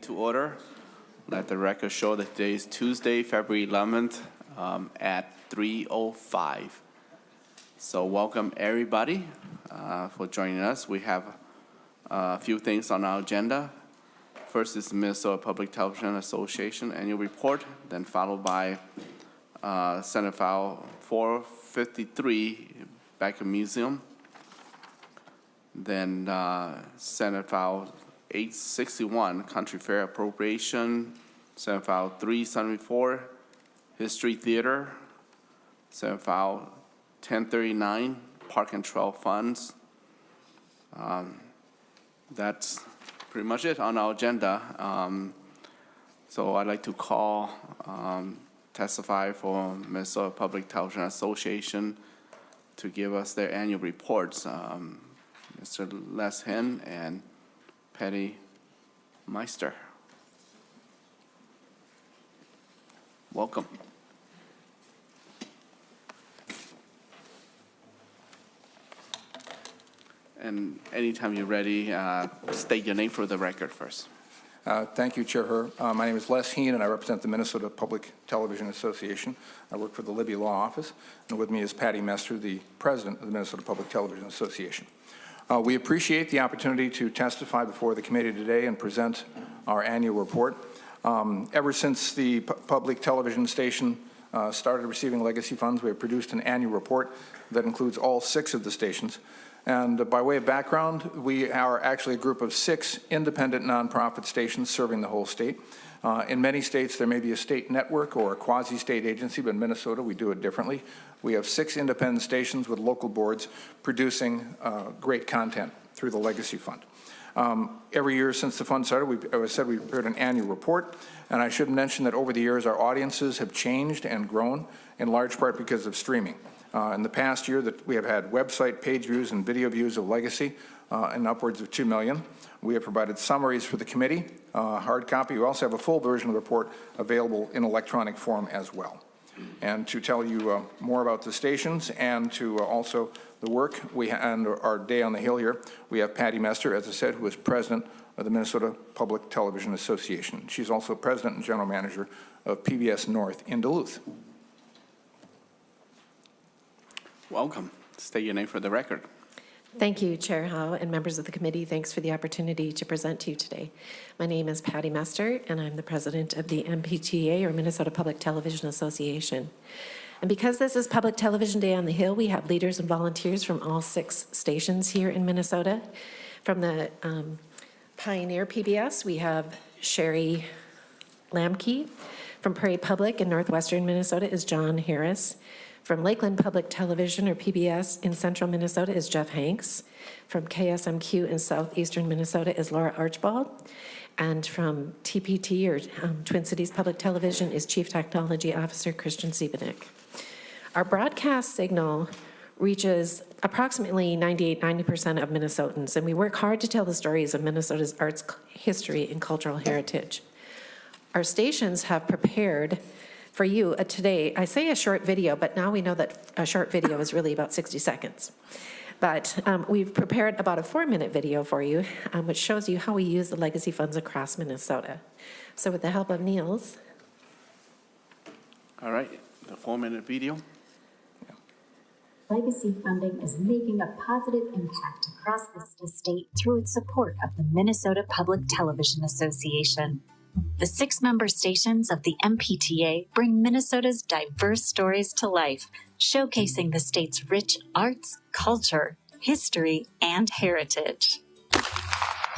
To order. Let the record show that today is Tuesday, February 11th at 3:05. So welcome everybody for joining us. We have a few things on our agenda. First is the Minnesota Public Television Association annual report, then followed by Senate File 453, Bakken Museum. Then Senate File 861, Country Fair Appropriation. Senate File 374, History Theater. Senate File 1039, Park and Trail Funds. That's pretty much it on our agenda. So I'd like to call testify for Minnesota Public Television Association to give us their annual reports. Mr. Les Hen and Patty Meister. Welcome. And anytime you're ready, state your name for the record first. Thank you, Chair Herr. My name is Les Heen, and I represent the Minnesota Public Television Association. I work for the Libby Law Office, and with me is Patty Mester, the president of the Minnesota Public Television Association. We appreciate the opportunity to testify before the committee today and present our annual report. Ever since the public television station started receiving legacy funds, we have produced an annual report that includes all 6 of the stations. And by way of background, we are actually a group of 6 independent nonprofit stations serving the whole state. In many states, there may be a state network or a quasi-state agency, but in Minnesota, we do it differently. We have 6 independent stations with local boards producing great content through the Legacy Fund. Every year since the fund started, we prepared an annual report, and I should mention that over the years, our audiences have changed and grown, in large part because of streaming. In the past year, that we have had website page views and video views of Legacy in upwards of 2 million. We have provided summaries for the committee, hard copy. We also have a full version of the report available in electronic form as well. And to tell you more about the stations and to also the work and our day on the Hill here, we have Patty Mester, as I said, who is president of the Minnesota Public Television Association. She's also president and general manager of PBS North in Duluth. Welcome. State your name for the record. Thank you, Chair Howe and members of the committee. Thanks for the opportunity to present to you today. My name is Patty Mester, and I'm the president of the MPTA, or Minnesota Public Television Association. And because this is Public Television Day on the Hill, we have leaders and volunteers from all 6 stations here in Minnesota. From the Pioneer PBS, we have Sherry Lamke. From Prairie Public in northwestern Minnesota is John Harris. From Lakeland Public Television, or PBS, in central Minnesota is Jeff Hanks. From KSMQ in southeastern Minnesota is Laura Archibald. And from TPT, or Twin Cities Public Television, is Chief Technology Officer Christian Siebenek. Our broadcast signal reaches approximately 90% of Minnesotans, and we work hard to tell the stories of Minnesota's arts, history, and cultural heritage. Our stations have prepared for you today, I say a short video, but now we know that a short video is really about 60 seconds. But we've prepared about a 4-minute video for you, which shows you how we use the legacy funds across Minnesota. So with the help of Niels. All right, the 4-minute video. Legacy funding is making a positive impact across the state through its support of the Minnesota Public Television Association. The 6 member stations of the MPTA bring Minnesota's diverse stories to life, showcasing the state's rich arts, culture, history, and heritage.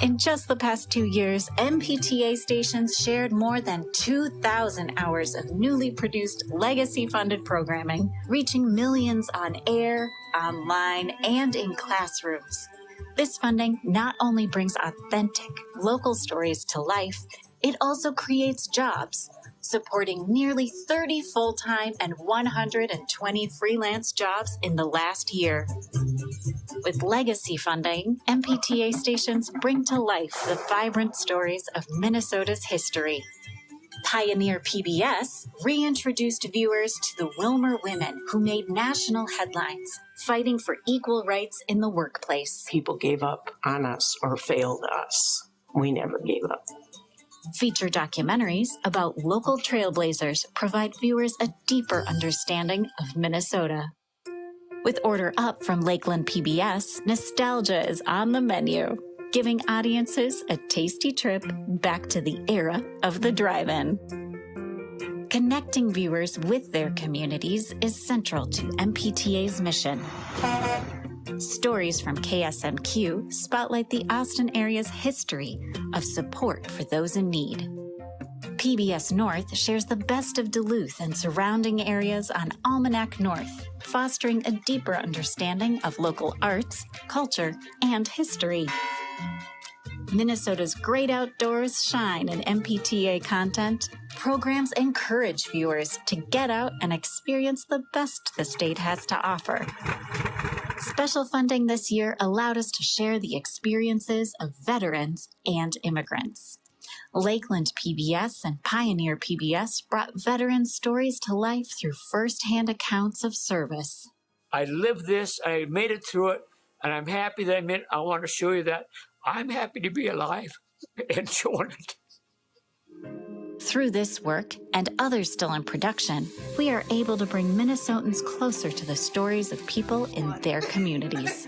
In just the past 2 years, MPTA stations shared more than 2,000 hours of newly produced legacy-funded programming, reaching millions on air, online, and in classrooms. This funding not only brings authentic, local stories to life, it also creates jobs, supporting nearly 30 full-time and 120 freelance jobs in the last year. With legacy funding, MPTA stations bring to life the vibrant stories of Minnesota's history. Pioneer PBS reintroduced viewers to the Wilmer women who made national headlines, fighting for equal rights in the workplace. People gave up on us or failed us. We never gave up. Feature documentaries about local trailblazers provide viewers a deeper understanding of Minnesota. With Order Up from Lakeland PBS, nostalgia is on the menu, giving audiences a tasty trip back to the era of the drive-in. Connecting viewers with their communities is central to MPTA's mission. Stories from KSMQ spotlight the Austin area's history of support for those in need. PBS North shares the best of Duluth and surrounding areas on Almanac North, fostering a deeper understanding of local arts, culture, and history. Minnesota's great outdoors shine in MPTA content. Programs encourage viewers to get out and experience the best the state has to offer. Special funding this year allowed us to share the experiences of veterans and immigrants. Lakeland PBS and Pioneer PBS brought veteran stories to life through firsthand accounts of service. I lived this, I made it through it, and I'm happy that I want to show you that I'm happy to be alive and showing it. Through this work and others still in production, we are able to bring Minnesotans closer to the stories of people in their communities.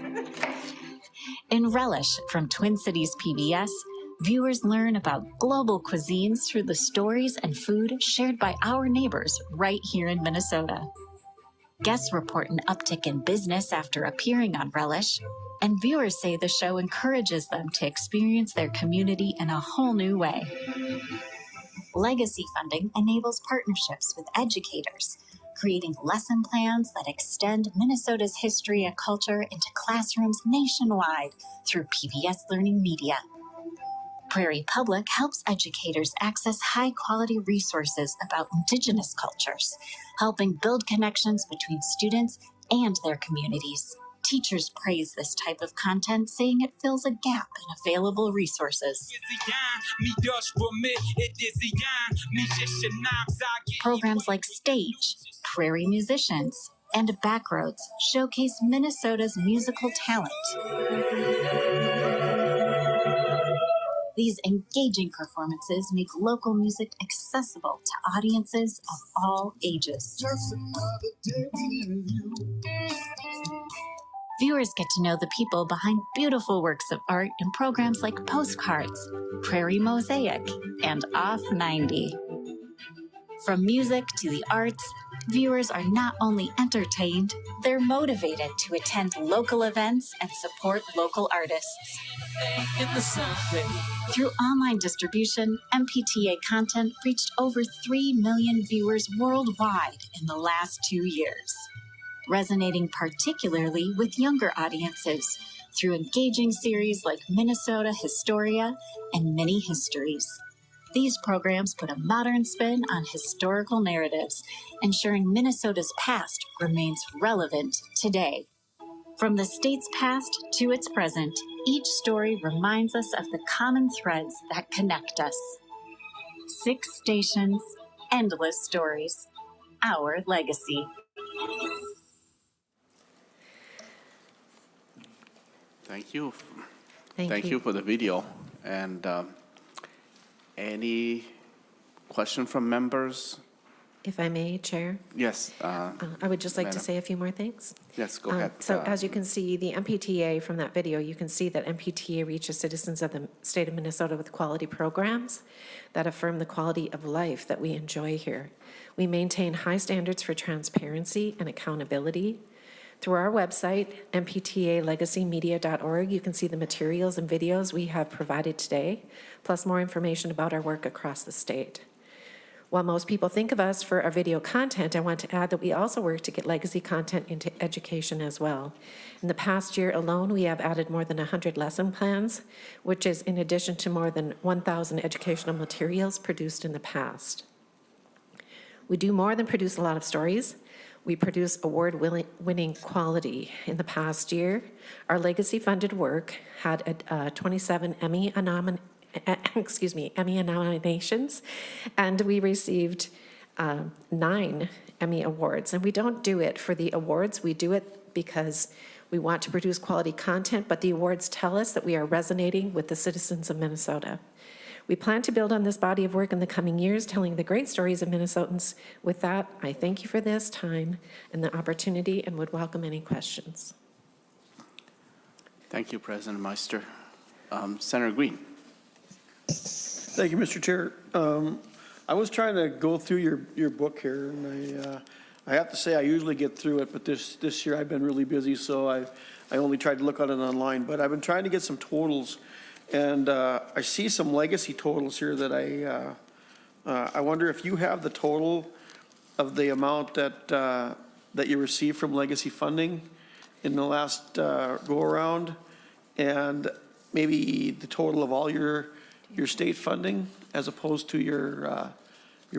In Relish from Twin Cities PBS, viewers learn about global cuisines through the stories and food shared by our neighbors right here in Minnesota. Guests report an uptick in business after appearing on Relish, and viewers say the show encourages them to experience their community in a whole new way. Legacy funding enables partnerships with educators, creating lesson plans that extend Minnesota's history and culture into classrooms nationwide through PBS Learning Media. Prairie Public helps educators access high-quality resources about Indigenous cultures, helping build connections between students and their communities. Teachers praise this type of content, saying it fills a gap in available resources. Programs like Stage, Prairie Musicians, and Backroads showcase Minnesota's musical talent. These engaging performances make local music accessible to audiences of all ages. Viewers get to know the people behind beautiful works of art in programs like Postcards, Prairie Mosaic, and Off 90. From music to the arts, viewers are not only entertained, they're motivated to attend local events and support local artists. Through online distribution, MPTA content reached over 3 million viewers worldwide in the last 2 years, resonating particularly with younger audiences through engaging series like Minnesota Historia and Mini Histories. These programs put a modern spin on historical narratives, ensuring Minnesota's past remains relevant today. From the state's past to its present, each story reminds us of the common threads that connect us. 6 stations, endless stories, our legacy. Thank you. Thank you. For the video. And any question from members? If I may, Chair, Yes. I would just like to Madam. say a few more things. Yes, go ahead. So as you can see, the MPTA from that video, you can see that MPTA reaches citizens of the state of Minnesota with quality programs that affirm the quality of life that we enjoy here. We maintain high standards for transparency and accountability. Through our website, mptalegacymedia.org, you can see the materials and videos we have provided today, plus more information about our work across the state. While most people think of us for our video content, I want to add that we also work to get legacy content into education as well. In the past year alone, we have added more than 100 lesson plans, which is in addition to more than 1,000 educational materials produced in the past. We do more than produce a lot of stories. We produce award-winning quality. In the past year, our legacy-funded work had 27 Emmy nominations, and we received 9 Emmy awards. And we don't do it for the awards. We do it because we want to produce quality content, but the awards tell us that we are resonating with the citizens of Minnesota. We plan to build on this body of work in the coming years, telling the great stories of Minnesotans. With that, I thank you for this time and the opportunity and would welcome any questions. Thank you, President Meister. Senator Green. Thank you, Mr. Chair. I was trying to go through your book here, and I have to say I usually get through it, but this year I've been really busy, so I only tried to look at it online. But I've been trying to get some totals, and I see some legacy totals here that I wonder if you have the total of the amount that you received from legacy funding in the last go-around, and maybe the total of all your state funding as opposed to your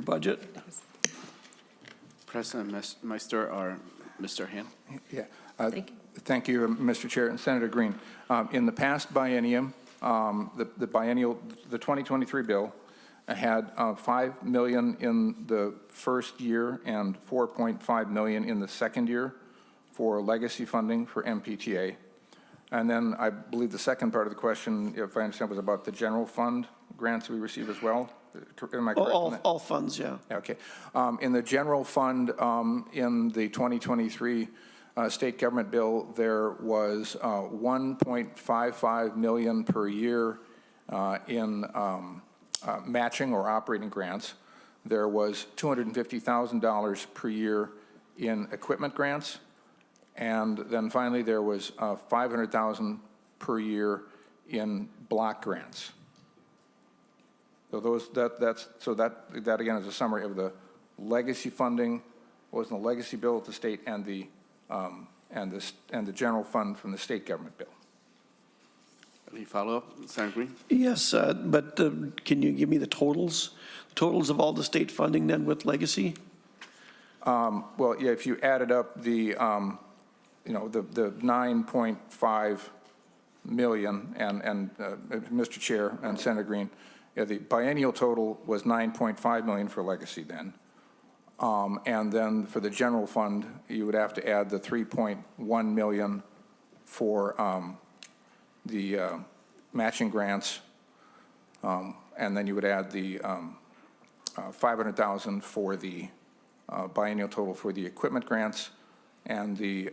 budget? President Meister or Mr. Han? Yeah. Thank you. Thank you, Mr. Chair and Senator Green. In the past biennium, the 2023 bill had $5 million in the first year and $4.5 million in the second year for legacy funding for MPTA. And then I believe the second part of the question, if I understand, was about the general fund grants we receive as well. Am I correct on that? All funds, yeah. Okay. In the general fund, in the 2023 state government bill, there was $1.55 million per year in matching or operating grants. There was $250,000 per year in equipment grants. And then finally, there was $500,000 per year in block grants. So that again is a summary of the legacy funding, what was in the legacy bill at the state, and the general fund from the state government bill. Any follow-up, Senator Green? Yes, but can you give me the totals of all the state funding then with legacy? Well, yeah, if you added up the 9.5 million and Mr. Chair and Senator Green, yeah, the biennial total was 9.5 million for legacy then. And then for the general fund, you would have to add the 3.1 million for the matching grants. And then you would add the 500,000 for the biennial total for the equipment grants and the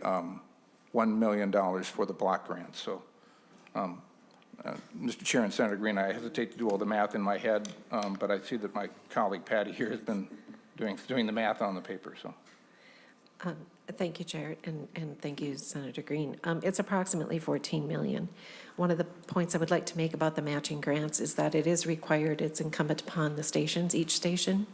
$1 million for the block grants. So, Mr. Chair and Senator Green, I hesitate to do all the math in my head, but I see that my colleague Patty here has been doing the math on the paper. So, Thank you, Chair, and thank you, Senator Green. It's approximately 14 million. One of the points I would like to make about the matching grants is that it is required, it's incumbent upon the stations, each station,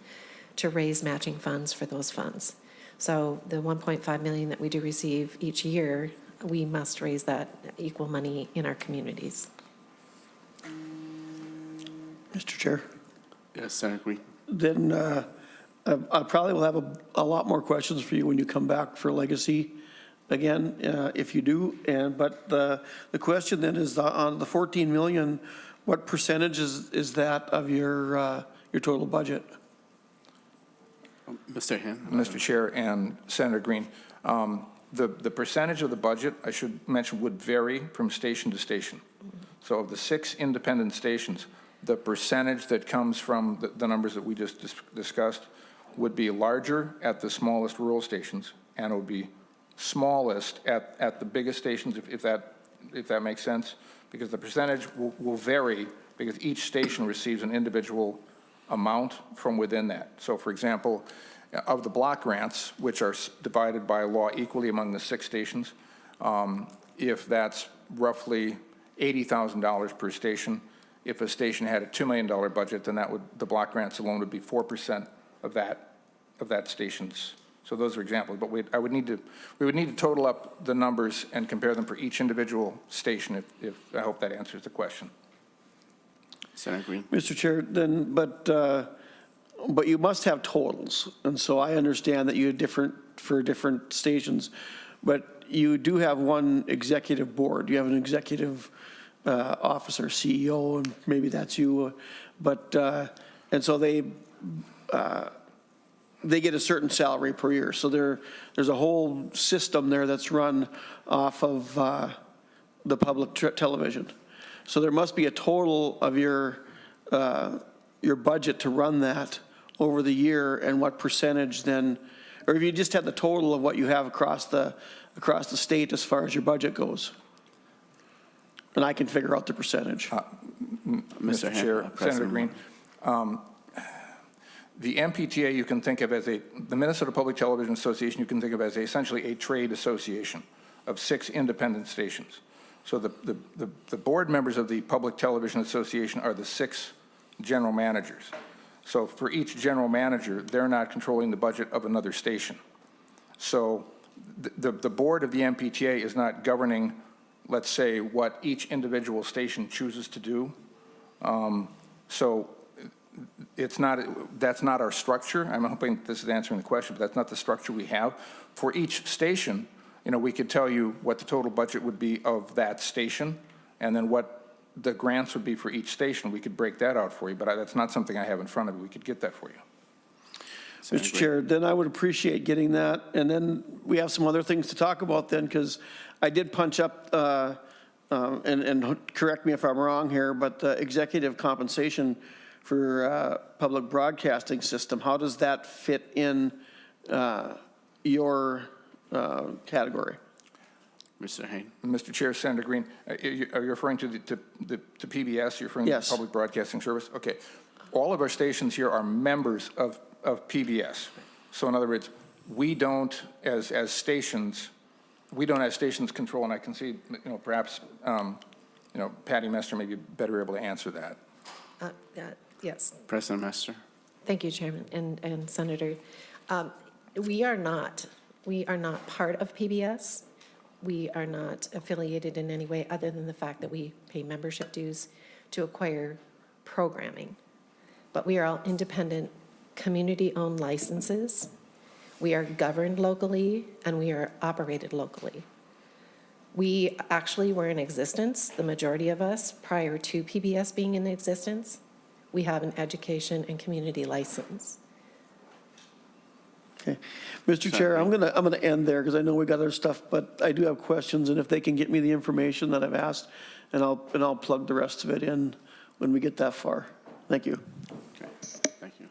to raise matching funds for those funds. So the 1.5 million that we do receive each year, we must raise that equal money in our communities. Mr. Chair? Yes, Senator Green. Then I probably will have a lot more questions for you when you come back for legacy again, if you do. But the question then is on the 14 million, what percentage is that of your total budget? Mr. Han? Mr. Chair and Senator Green, the percentage of the budget, I should mention, would vary from station to station. So of the 6 independent stations, the percentage that comes from the numbers that we just discussed would be larger at the smallest rural stations, and it would be smallest at the biggest stations, if that makes sense, because the percentage will vary because each station receives an individual amount from within that. So, for example, of the block grants, which are divided by law equally among the 6 stations, if that's roughly $80,000 per station, if a station had a $2 million budget, then the block grants alone would be 4% of that station's. So those are examples, but we would need to total up the numbers and compare them for each individual station. If I hope that answers the question. Senator Green. Mr. Chair, then, but you must have totals, and so I understand that you have different stations, but you do have one executive board. You have an executive officer, CEO, and maybe that's you, but and so they get a certain salary per year. So there's a whole system there that's run off of the public television. So there must be a total of your your budget to run that over the year, and what percentage then, or if you just had the total of what you have across the state as far as your budget goes? And I can figure out the percentage. Mr. Chair, Senator Green, the MPTA you can think of as the Minnesota Public Television Association, you can think of as essentially a trade association of 6 independent stations. So the board members of the Public Television Association are the 6 general managers. So for each general manager, they're not controlling the budget of another station. So the board of the MPTA is not governing, let's say, what each individual station chooses to do. So it's not, that's not our structure. I'm hoping this is answering the question, but that's not the structure we have. For each station, you know, we could tell you what the total budget would be of that station, and then what the grants would be for each station. We could break that out for you, but that's not something I have in front of me. We could get that for you. Mr. Chair, then I would appreciate getting that, and then we have some other things to talk about then, because I did punch up, and correct me if I'm wrong here, but executive compensation for public broadcasting system, how does that fit in your category? Mr. Hain. Mr. Chair, Senator Green, are you referring to to PBS? You're referring Yes. to the Public Broadcasting Service? Okay. All of our stations here are members of PBS. So in other words, we don't, as stations, we don't have stations control, and I can see, you know, perhaps, you know, Patty Mester may be better able to answer that. Yes. President Mester. Thank you, Chairman and Senator. We are not part of PBS. We are not affiliated in any way other than the fact that we pay membership dues to acquire programming. But we are all independent, community-owned licenses. We are governed locally, and we are operated locally. We actually were in existence, the majority of us, prior to PBS being in existence. We have an education and community license. Okay. Mr. Chair, I'm gonna end there, because I know we got other stuff, but I do have questions, and if they can get me the information that I've asked, and I'll plug the rest of it in when we get that far. Thank you. Okay, thank you.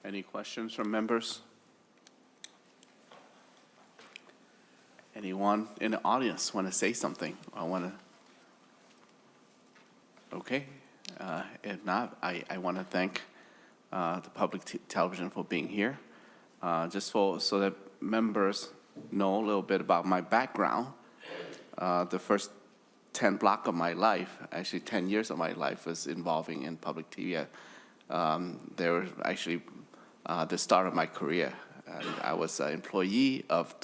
Any questions from members? Anyone in the audience want to say something? I want to. Okay. If not, I want to thank the public television for being here. Just so that members know a little bit about my background. The first 10 blocks of my life, actually 10 years of my life, was involving in public TV. They were actually the start of my career. I was an employee of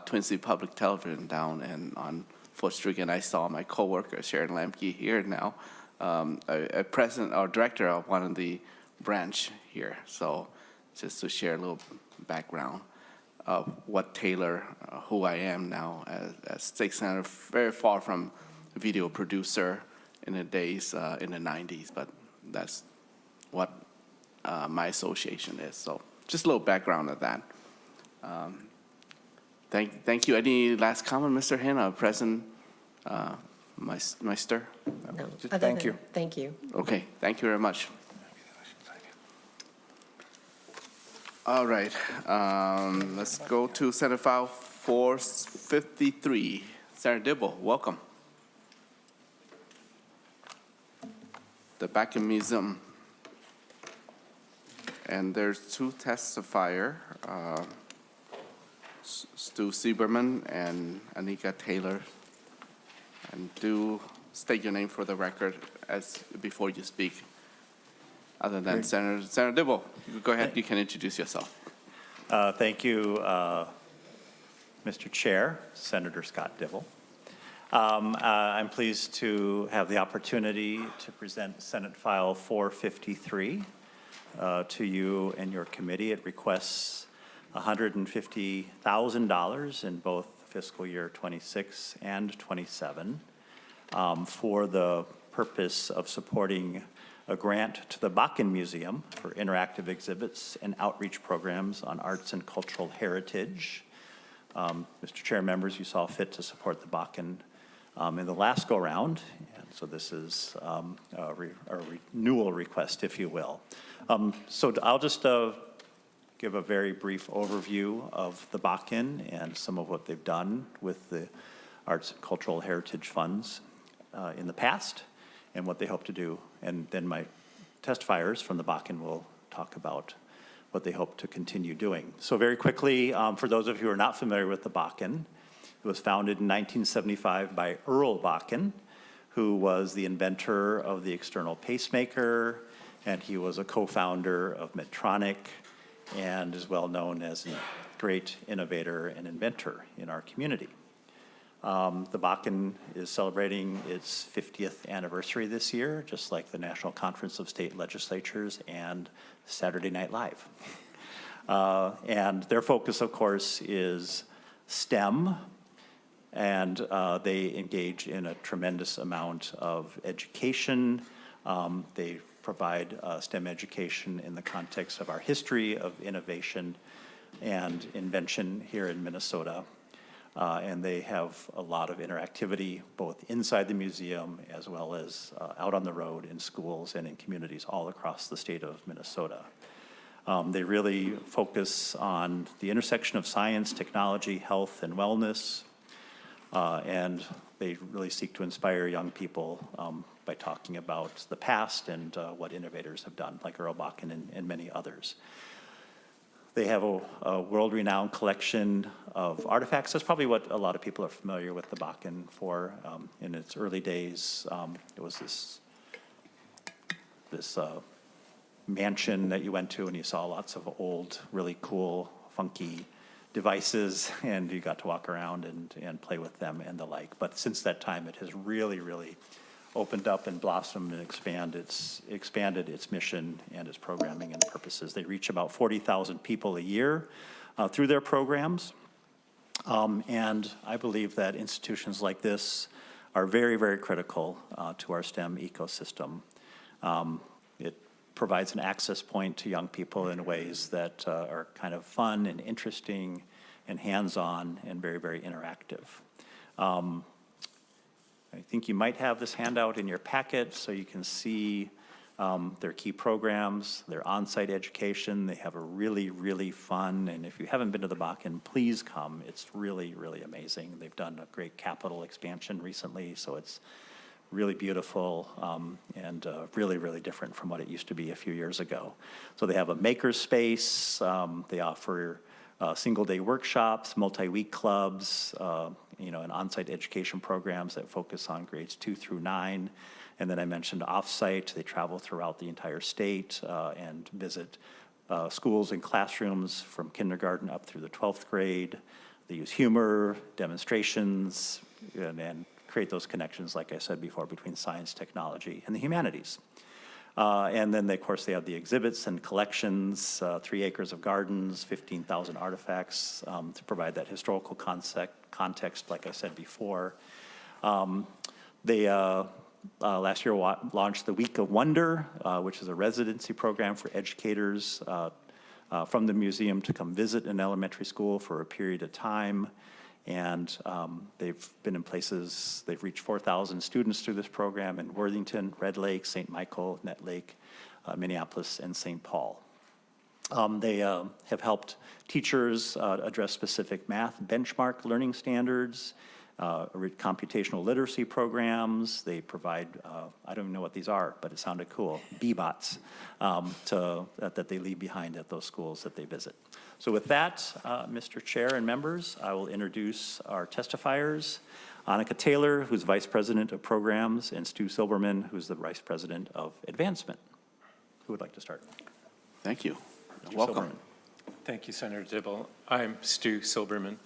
Twin City Public Television down and on 4th Street, and I saw my coworker Sharon Lamke here now, a president or director of one of the branch here. So just to share a little background of what Taylor, who I am now as state senator, very far from video producer in the days in the 90s, but that's what my association is. So just a little background of that. Thank you. Any last comment, Mr. Hanna, President Meister? No, Thank you. Thank you. Okay, thank you very much. All right, let's go to Senate File 453. Senator Dibble, welcome. The Bakken Museum. And there's 2 testifiers, Stu Sieberman and Anika Taylor. And do state your name for the record before you speak. Other than Senator Dibble, go ahead, you can introduce yourself. Thank you, Mr. Chair, Senator Scott Dibble. I'm pleased to have the opportunity to present Senate File 453 to you and your committee. It requests $150,000 in both fiscal year 26 and 27 for the purpose of supporting a grant to the Bakken Museum for interactive exhibits and outreach programs on arts and cultural heritage. Mr. Chair, members, you saw fit to support the Bakken in the last go-round. And So this is a renewal request, if you will. So I'll just give a very brief overview of the Bakken and some of what they've done with the Arts and Cultural Heritage Funds in the past and what they hope to do. And then my testifiers from the Bakken will talk about what they hope to continue doing. So very quickly, for those of you who are not familiar with the Bakken, it was founded in 1975 by Earl Bakken, who was the inventor of the external pacemaker, and he was a co-founder of Medtronic, and is well known as a great innovator and inventor in our community. The Bakken is celebrating its 50th anniversary this year, just like the National Conference of State Legislatures and Saturday Night Live. And their focus, of course, is STEM, and they engage in a tremendous amount of education. They provide STEM education in the context of our history of innovation and invention here in Minnesota. And they have a lot of interactivity, both inside the museum as well as out on the road in schools and in communities all across the state of Minnesota. They really focus on the intersection of science, technology, health, and wellness. And they really seek to inspire young people by talking about the past and what innovators have done, like Earl Bakken and many others. They have a world-renowned collection of artifacts. That's probably what a lot of people are familiar with the Bakken for. In its early days, it was this mansion that you went to, and you saw lots of old, really cool, funky devices, and you got to walk around and play with them and the like. But since that time, it has really, really opened up and blossomed and expanded its mission and its programming and purposes. They reach about 40,000 people a year through their programs. And I believe that institutions like this are very, very critical to our STEM ecosystem. It provides an access point to young people in ways that are kind of fun and interesting and hands-on and very, very interactive. I think you might have this handout in your packet so you can see their key programs, their on-site education. They have a really, really fun, and if you haven't been to the Bakken, please come. It's really, really amazing. They've done a great capital expansion recently, so it's really beautiful and really, really different from what it used to be a few years ago. So they have a maker space. They offer single-day workshops, multi-week clubs, and on-site education programs that focus on grades 2 through 9. And then I mentioned off-site. They travel throughout the entire state and visit schools and classrooms from kindergarten up through the 12th grade. They use humor, demonstrations, and create those connections, like I said before, between science, technology, and the humanities. And then, of course, they have the exhibits and collections, 3 acres of gardens, 15,000 artifacts to provide that historical context, like I said before. They last year launched the Week of Wonder, which is a residency program for educators from the museum to come visit an elementary school for a period of time. And they've been in places, they've reached 4,000 students through this program in Worthington, Red Lake, St. Michael, Net Lake, Minneapolis, and St. Paul. They have helped teachers address specific math benchmark learning standards, computational literacy programs. They provide, I don't even know what these are, but it sounded cool, B-bots that they leave behind at those schools that they visit. So with that, Mr. Chair and members, I will introduce our testifiers. Annika Taylor, who's Vice President of Programs, and Stu Silberman, who's the Vice President of Advancement. Who would like to start? Thank you. Mr. Welcome. Silberman. Thank you, Senator Dibble. I'm Stu Silberman.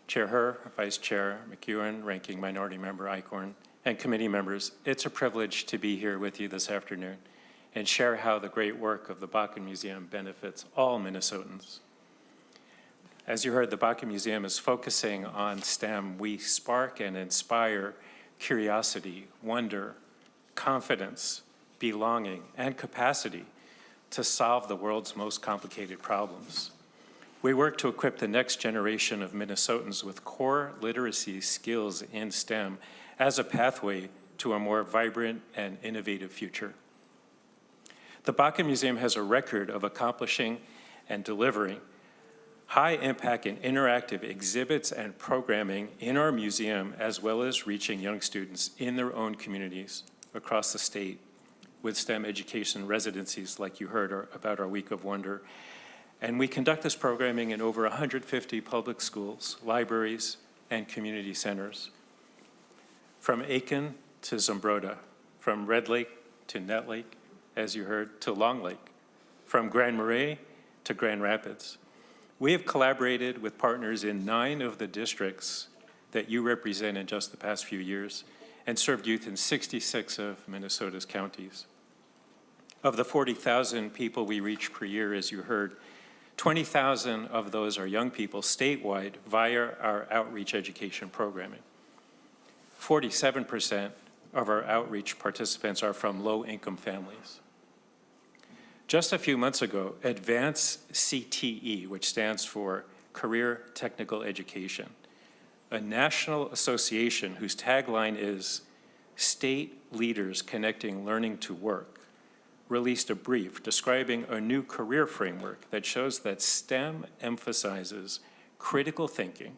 Chair Herr, Vice Chair McEwen, Ranking Minority Member Eichhorn, and committee members, it's a privilege to be here with you this afternoon and share how the great work of the Bakken Museum benefits all Minnesotans. As you heard, the Bakken Museum is focusing on STEM. We spark and inspire curiosity, wonder, confidence, belonging, and capacity to solve the world's most complicated problems. We work to equip the next generation of Minnesotans with core literacy skills in STEM as a pathway to a more vibrant and innovative future. The Bakken Museum has a record of accomplishing and delivering high-impact and interactive exhibits and programming in our museum, as well as reaching young students in their own communities across the state with STEM education residencies like you heard about our Week of Wonder. And we conduct this programming in over 150 public schools, libraries, and community centers. From Aiken to Zumbrota, from Red Lake to Net Lake, as you heard, to Long Lake, from Grand Marais to Grand Rapids. We have collaborated with partners in 9 of the districts that you represent in just the past few years and served youth in 66 of Minnesota's counties. Of the 40,000 people we reach per year, as you heard, 20,000 of those are young people statewide via our outreach education programming. 47% of our outreach participants are from low-income families. Just a few months ago, Advanced CTE, which stands for Career Technical Education, a national association whose tagline is State Leaders Connecting Learning to Work, released a brief describing a new career framework that shows that STEM emphasizes critical thinking,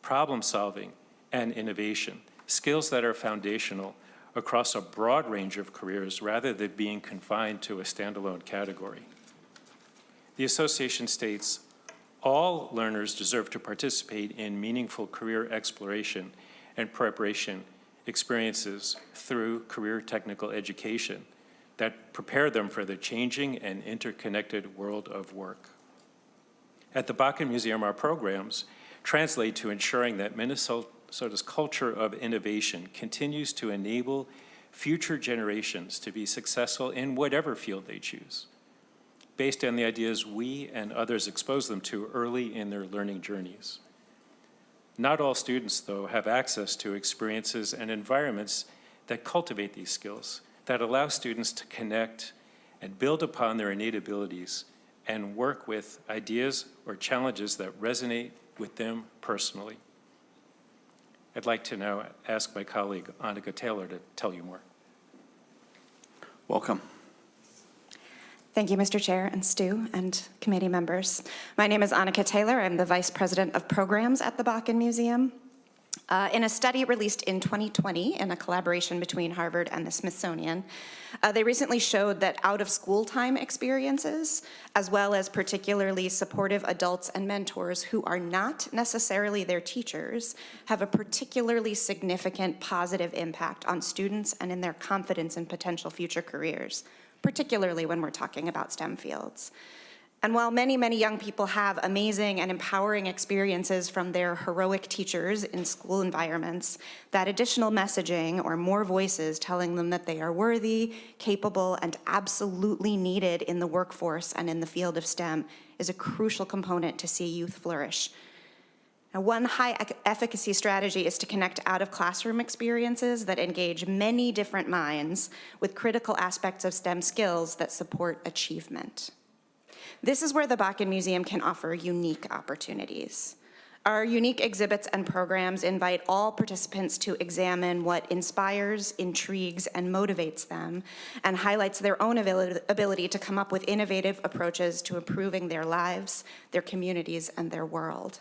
problem solving, and innovation, skills that are foundational across a broad range of careers rather than being confined to a standalone category. The association states, all learners deserve to participate in meaningful career exploration and preparation experiences through career technical education that prepare them for the changing and interconnected world of work. At the Bakken Museum, our programs translate to ensuring that Minnesota's culture of innovation continues to enable future generations to be successful in whatever field they choose, based on the ideas we and others expose them to early in their learning journeys. Not all students, though, have access to experiences and environments that cultivate these skills, that allow students to connect and build upon their innate abilities and work with ideas or challenges that resonate with them personally. I'd like to now ask my colleague, Annika Taylor, to tell you more. Welcome. Thank you, Mr. Chair and Stu and committee members. My name is Annika Taylor. I'm the Vice President of Programs at the Bakken Museum. In a study released in 2020 in a collaboration between Harvard and the Smithsonian, they recently showed that out-of-school time experiences, as well as particularly supportive adults and mentors who are not necessarily their teachers, have a particularly significant positive impact on students and in their confidence in potential future careers, particularly when we're talking about STEM fields. And while many, many young people have amazing and empowering experiences from their heroic teachers in school environments, that additional messaging or more voices telling them that they are worthy, capable, and absolutely needed in the workforce and in the field of STEM is a crucial component to see youth flourish. Now, one high efficacy strategy is to connect out-of-classroom experiences that engage many different minds with critical aspects of STEM skills that support achievement. This is where the Bakken Museum can offer unique opportunities. Our unique exhibits and programs invite all participants to examine what inspires, intrigues, and motivates them, and highlights their own ability to come up with innovative approaches to improving their lives, their communities, and their world.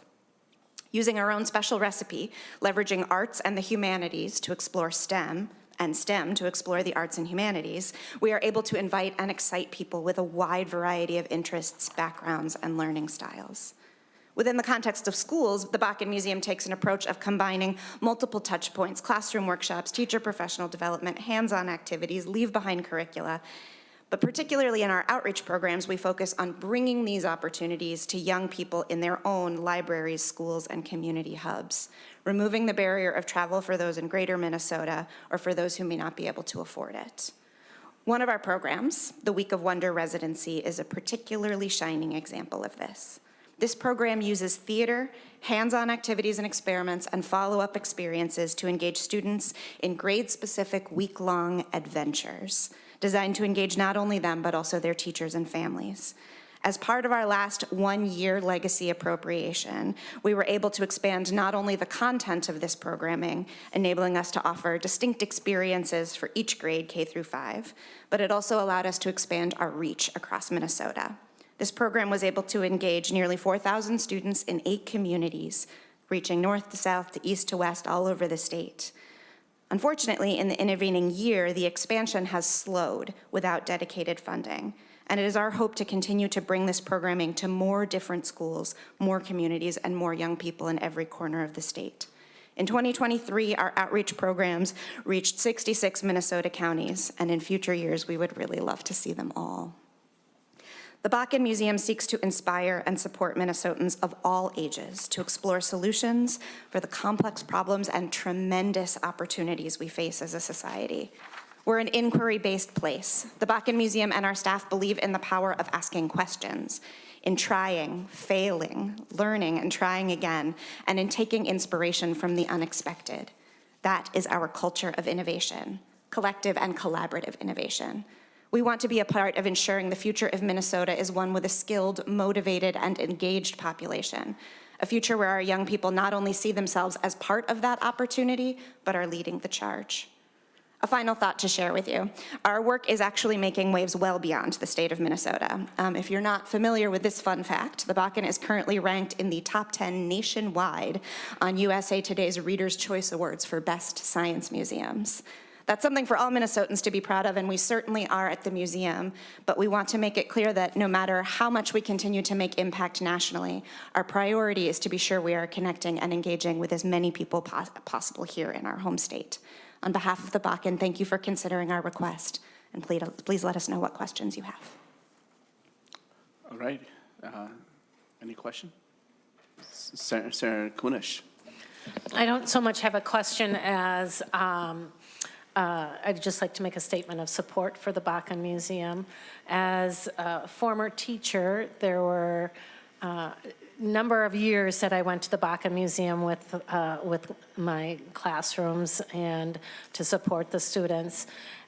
Using our own special recipe, leveraging arts and the humanities to explore STEM, and STEM to explore the arts and humanities, we are able to invite and excite people with a wide variety of interests, backgrounds, and learning styles. Within the context of schools, the Bakken Museum takes an approach of combining multiple touch points, classroom workshops, teacher professional development, hands-on activities, leave-behind curricula. But particularly in our outreach programs, we focus on bringing these opportunities to young people in their own libraries, schools, and community hubs, removing the barrier of travel for those in greater Minnesota or for those who may not be able to afford it. One of our programs, the Week of Wonder Residency, is a particularly shining example of this. This program uses theater, hands-on activities and experiments, and follow-up experiences to engage students in grade-specific week-long adventures, designed to engage not only them, but also their teachers and families. As part of our last one-year legacy appropriation, we were able to expand not only the content of this programming, enabling us to offer distinct experiences for each grade K through 5, but it also allowed us to expand our reach across Minnesota. This program was able to engage nearly 4,000 students in 8 communities, reaching north to south to east to west all over the state. Unfortunately, in the intervening year, the expansion has slowed without dedicated funding, and it is our hope to continue to bring this programming to more different schools, more communities, and more young people in every corner of the state. In 2023, our outreach programs reached 66 Minnesota counties, and in future years, we would really love to see them all. The Bakken Museum seeks to inspire and support Minnesotans of all ages to explore solutions for the complex problems and tremendous opportunities we face as a society. We're an inquiry-based place. The Bakken Museum and our staff believe in the power of asking questions, in trying, failing, learning, and trying again, and in taking inspiration from the unexpected. That is our culture of innovation, collective and collaborative innovation. We want to be a part of ensuring the future of Minnesota is one with a skilled, motivated, and engaged population, a future where our young people not only see themselves as part of that opportunity, but are leading the charge. A final thought to share with you. Our work is actually making waves well beyond the state of Minnesota. If you're not familiar with this fun fact, the Bakken is currently ranked in the top 10 nationwide on USA Today's Reader's Choice Awards for Best Science Museums. That's something for all Minnesotans to be proud of, and we certainly are at the museum, but we want to make it clear that no matter how much we continue to make impact nationally, our priority is to be sure we are connecting and engaging with as many people possible here in our home state. On behalf of the Bakken, thank you for considering our request, and please let us know what questions you have. All right. Any question? Senator Kunish. I don't so much have a question as I'd just like to make a statement of support for the Bakken Museum. As a former teacher, there were a number of years that I went to the Bakken Museum with my classrooms and to support the students.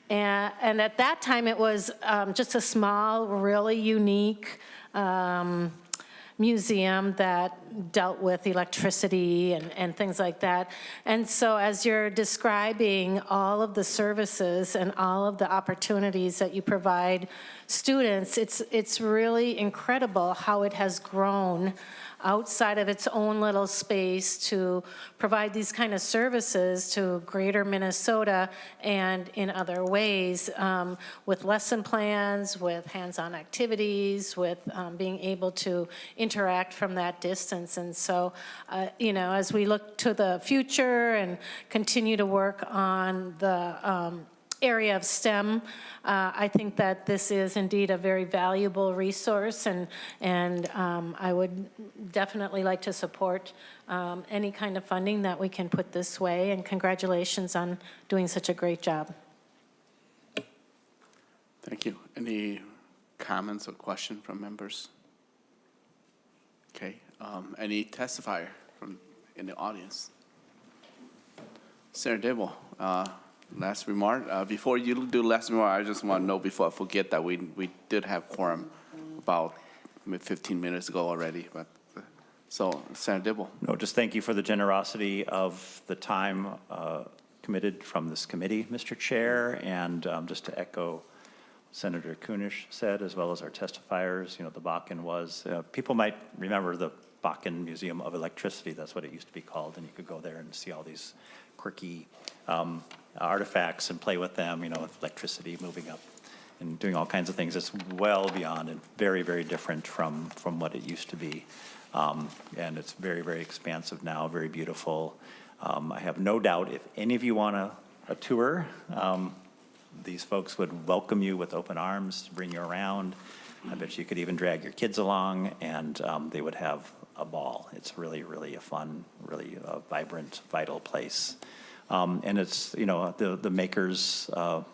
And at that time, it was just a small, really unique museum that dealt with electricity and things like that. And so as you're describing all of the services and all of the opportunities that you provide students, it's really incredible how it has grown outside of its own little space to provide these kind of services to greater Minnesota and in other ways, with lesson plans, with hands-on activities, with being able to interact from that distance. And so, as we look to the future and continue to work on the area of STEM, I think that this is indeed a very valuable resource, and I would definitely like to support any kind of funding that we can put this way, and congratulations on doing such a great job. Thank you. Any comments or questions from members? Okay. Any testifier in the audience? Senator Dibble, last remark. Before you do last remark, I just want to know before I forget that we did have quorum about 15 minutes ago already. But so, Senator Dibble. No, just thank you for the generosity of the time committed from this committee, Mr. Chair, and just to echo Senator Kunish said, as well as our testifiers, the Bakken was, people might remember the Bakken Museum of Electricity. That's what it used to be called, and you could go there and see all these quirky artifacts and play with them, with electricity moving up and doing all kinds of things. It's well beyond and very, very different from what it used to be. And it's very, very expansive now, very beautiful. I have no doubt if any of you want a tour, these folks would welcome you with open arms, bring you around. I bet you could even drag your kids along, and they would have a ball. It's really, really a fun, really vibrant, vital place. And it's, the makers, what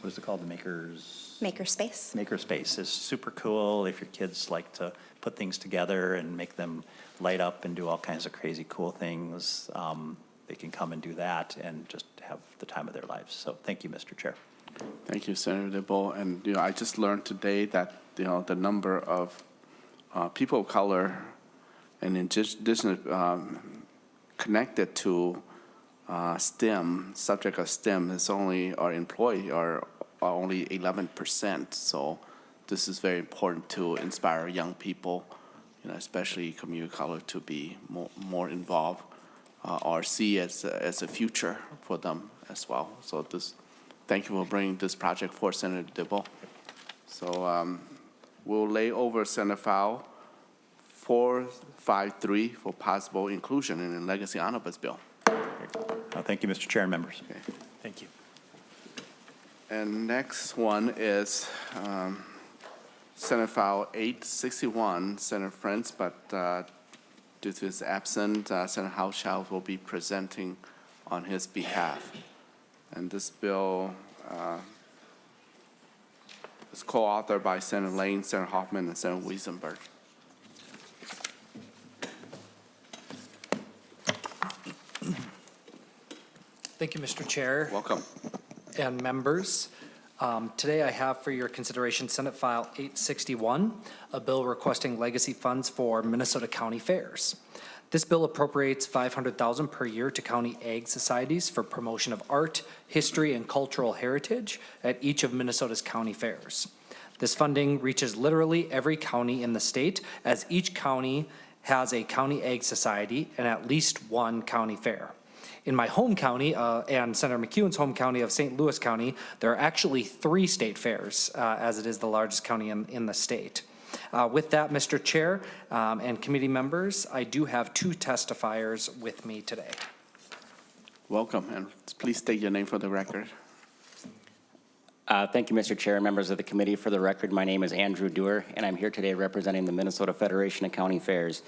is it called? The makers? Makerspace. Makerspace is super cool if your kids like to put things together and make them light up and do all kinds of crazy cool things. They can come and do that and just have the time of their lives. So thank you, Mr. Chair. Thank you, Senator Dibble. And I just learned today that the number of people of color and indigenous connected to STEM, subject of STEM, is only, our employee are only 11%. So this is very important to inspire young people, especially community of color, to be more involved or see as a future for them as well. So thank you for bringing this project for Senator Dibble. So we'll lay over Senate File 453 for possible inclusion in the Legacy Omnibus Bill. Thank you, Mr. Chair and members. Okay. Thank you. And next one is Senate File 861, Senator Frentz, but due to his absence, Senator Hauschild will be presenting on his behalf. And this bill is co-authored by Senator Lane, Senator Hoffman, and Senator Weisenberg. Thank you, Mr. Chair. Welcome. And members. Today I have for your consideration Senate File 861, a bill requesting legacy funds for Minnesota County Fairs. This bill appropriates $500,000 per year to county ag societies for promotion of art, history, and cultural heritage at each of Minnesota's county fairs. This funding reaches literally every county in the state, as each county has a county ag society and at least one county fair. In my home county, and Senator McEwen's home county of St. Louis County, there are actually 3 state fairs, as it is the largest county in the state. With that, Mr. Chair and committee members, I do have 2 testifiers with me today. Welcome, and please state your name for the record. Thank you, Mr. Chair and members of the committee. For the record, my name is Andrew Dewar, and I'm here today representing the Minnesota Federation of County Fairs.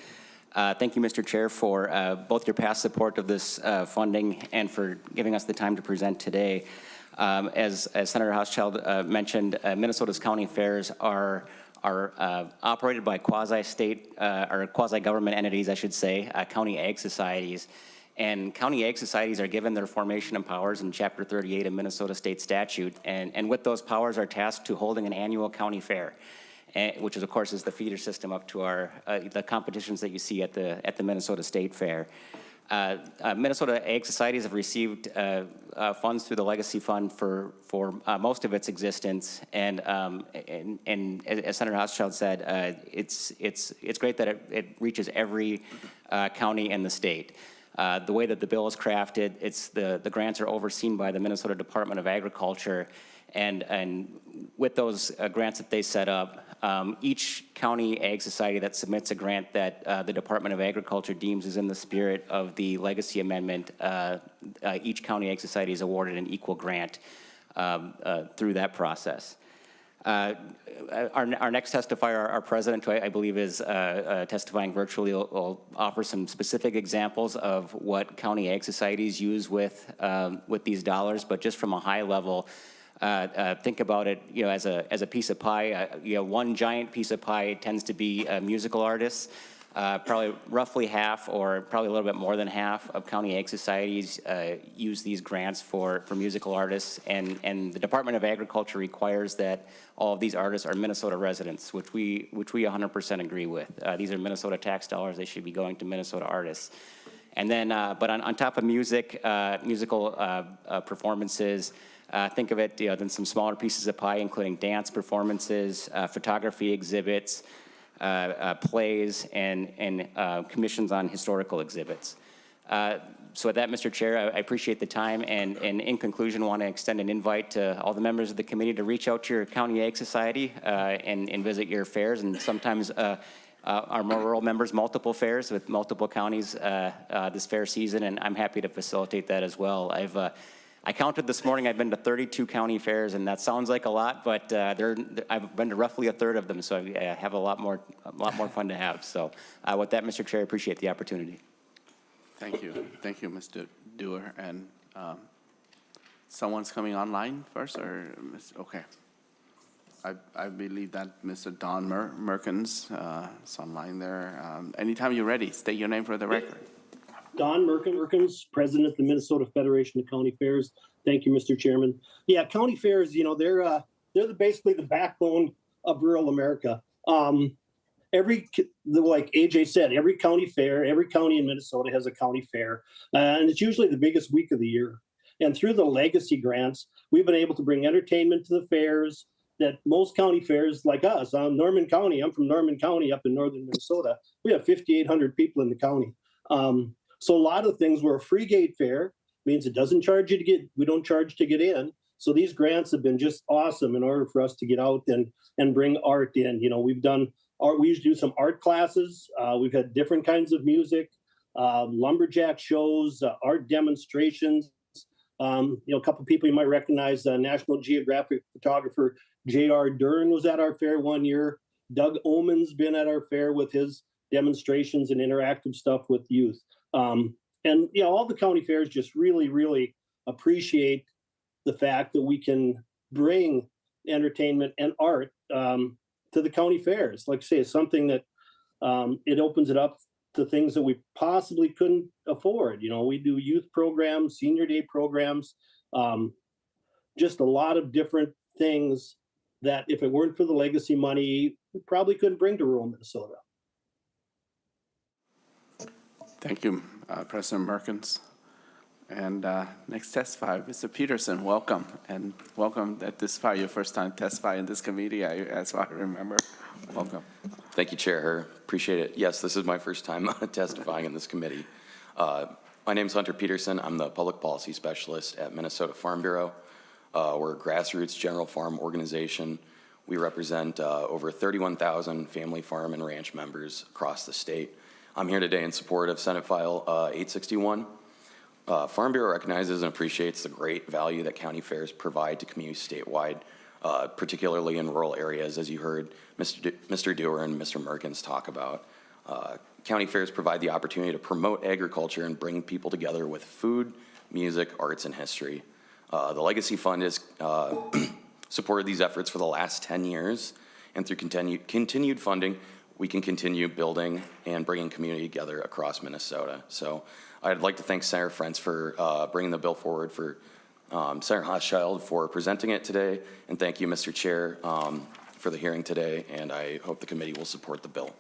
Thank you, Mr. Chair, for both your past support of this funding and for giving us the time to present today. As Senator Hauschild mentioned, Minnesota's county fairs are operated by quasi-state or quasi-government entities, I should say, county ag societies. And county ag societies are given their formation and powers in Chapter 38 of Minnesota State Statute, and with those powers are tasked to holding an annual county fair, which is, of course, is the feeder system up to our the competitions that you see at the Minnesota State Fair. Minnesota Ag Societies have received funds through the Legacy Fund for most of its existence, and as Senator Hauschild said, it's great that it reaches every county in the state. The way that the bill is crafted, the grants are overseen by the Minnesota Department of Agriculture, and with those grants that they set up, each county ag society that submits a grant that the Department of Agriculture deems is in the spirit of the Legacy Amendment, each county ag society is awarded an equal grant through that process. Our next testifier, our president, who I believe is testifying virtually, will offer some specific examples of what county ag societies use with these dollars, but just from a high level, think about it, as a piece of pie. One giant piece of pie tends to be musical artists. Probably roughly half, or probably a little bit more than half, of county ag societies use these grants for musical artists, and the Department of Agriculture requires that all of these artists are Minnesota residents, which we 100% agree with. These are Minnesota tax dollars; they should be going to Minnesota artists. And then, but on top of musical performances. Think of it, then some smaller pieces of pie, including dance performances, photography exhibits, plays, and commissions on historical exhibits. So with that, Mr. Chair, I appreciate the time, and in conclusion, want to extend an invite to all the members of the committee to reach out to your county ag society and visit your fairs, and sometimes our more rural members, multiple fairs with multiple counties this fair season, and I'm happy to facilitate that as well. I counted this morning, I've been to 32 county fairs, and that sounds like a lot, but I've been to roughly a third of them, so I have a lot more fun to have. So with that, Mr. Chair, I appreciate the opportunity. Thank you, Mr. Dewar. And someone's coming online first, or okay? I believe that Mr. Don Merkins is online there. Anytime you're ready, state your name for the record. Don Merkins, president of the Minnesota Federation of County Fairs. Thank you, Mr. Chairman. Yeah, county fairs, they're basically the backbone of rural America. Like AJ said, every county fair, every county in Minnesota has a county fair, and it's usually the biggest week of the year. And through the legacy grants, we've been able to bring entertainment to the fairs that most county fairs like us, Norman County, I'm from Norman County up in northern Minnesota, we have 5,800 people in the county. So a lot of things, we're a free gate fair, means it doesn't charge you to get, we don't charge to get in. So these grants have been just awesome in order for us to get out and bring art in. You know, we've done art, we used to do some art classes. We've had different kinds of music, lumberjack shows, art demonstrations. You know, a couple of people you might recognize, National Geographic photographer J.R. Dern was at our fair one year. Doug Omen's been at our fair with his demonstrations and interactive stuff with youth. And, you know, all the county fairs just really, really appreciate the fact that we can bring entertainment and art to the county fairs. Like I say, it's something that it opens it up to things that we possibly couldn't afford. You know, we do youth programs, senior day programs, just a lot of different things that if it weren't for the legacy money, we probably couldn't bring to rural Minnesota. Thank you, President Merkins. And next testifier, Mr. Peterson, welcome. And welcome at this fire, your first time testifying in this committee, as I remember. Welcome. Thank you, Chair. Appreciate it. Yes, this is my first time testifying in this committee. My name is Hunter Peterson. I'm the Public Policy Specialist at Minnesota Farm Bureau. We're a grassroots general farm organization. We represent over 31,000 family farm and ranch members across the state. I'm here today in support of Senate File 861. Farm Bureau recognizes and appreciates the great value that county fairs provide to communities statewide, particularly in rural areas, as you heard Mr. Dewar and Mr. Merkins talk about. County fairs provide the opportunity to promote agriculture and bring people together with food, music, arts, and history. The Legacy Fund has supported these efforts for the last 10 years, and through continued funding, we can continue building and bringing community together across Minnesota. So I'd like to thank Senator Frentz for bringing the bill forward, for Senator Hauschild for presenting it today, and thank you, Mr. Chair, for the hearing today, and I hope the committee will support the bill.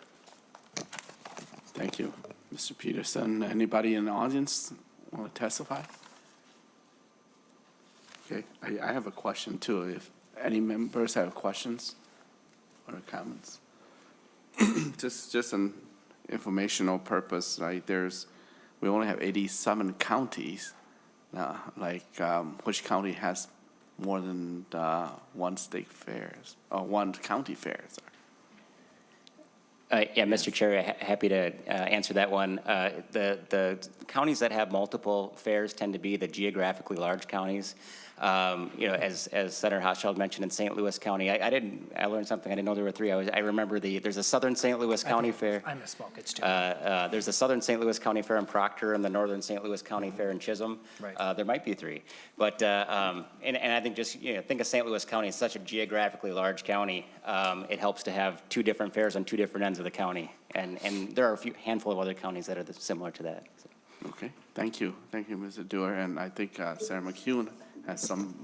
Thank you, Mr. Peterson. Anybody in the audience want to testify? Okay, I have a question too. If any members have questions or comments. just an informational purpose, right? We only have 87 counties. Which county has more than one state fairs or one county fair? Yeah, Mr. Chair, happy to answer that one. The counties that have multiple fairs tend to be the geographically large counties. You know, as Senator Hauschild mentioned in St. Louis County, I learned something. I didn't know there were three. I remember there's a Southern St. Louis County Fair. I misspoke. It's two. There's the Southern St. Louis County Fair in Proctor and the Northern St. Louis County Fair in Chisholm. Right. There might be three, but and I think just think of St. Louis County as such a geographically large county. It helps to have two different fairs on two different ends of the county, and there are a handful of other counties that are similar to that. So. Okay, thank you, Mr. Dewar, and I think Sarah McEwen has some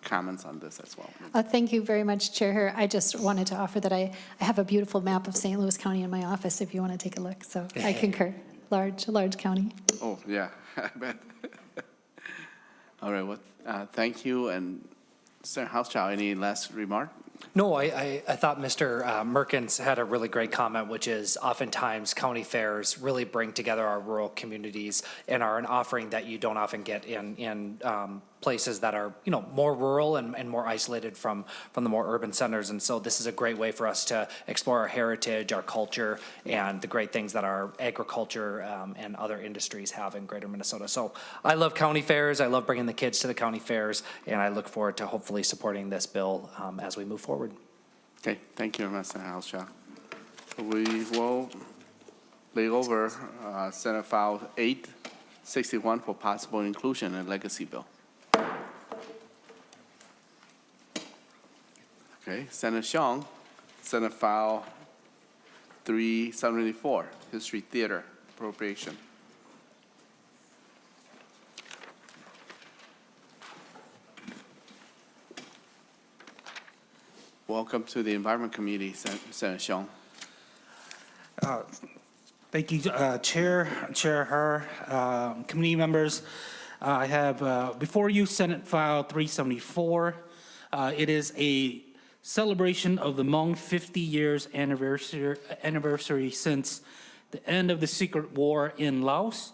comments on this as well. Thank you very much, Chair. I just wanted to offer that I have a beautiful map of St. Louis County in my office if you want to take a look. So I concur. Large county. Oh, yeah, I bet. All right, well, thank you. And Senator Hauschild, any last remark? No, I thought Mr. Merkins had a really great comment, which is oftentimes county fairs really bring together our rural communities and are an offering that you don't often get in places that are, more rural and more isolated from the more urban centers. And so this is a great way for us to explore our heritage, our culture, and the great things that our agriculture and other industries have in greater Minnesota. So I love county fairs. I love bringing the kids to the county fairs, and I look forward to hopefully supporting this bill as we move forward. Okay, thank you, Mr. Hauschild. We will lay over Senate File 861 for possible inclusion in legacy bill. Okay, Senator Xiong, Senate File 374, History Theater appropriation. Welcome to the Environment Committee, Senator Xiong. Thank you, Chair Her, committee members. I have before you Senate File 374. It is a celebration of the Hmong 50 years anniversary since the end of the secret war in Laos,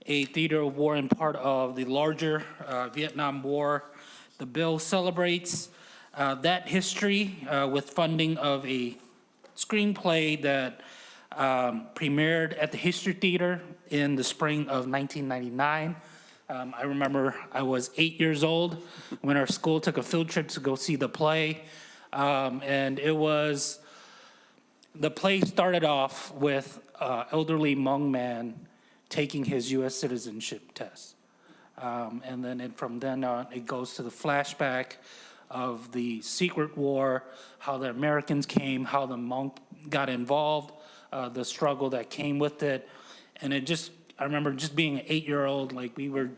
a theater of war and part of the larger Vietnam War. The bill celebrates that history with funding of a screenplay that premiered at the History Theater in the spring of 1999. I remember I was 8 years old when our school took a field trip to go see the play. And the play started off with elderly Hmong man taking his U.S. citizenship test. And then from then on, it goes to the flashback of the secret war, how the Americans came, how the Hmong got involved, the struggle that came with it. And I remember just being an 8-year-old, like we were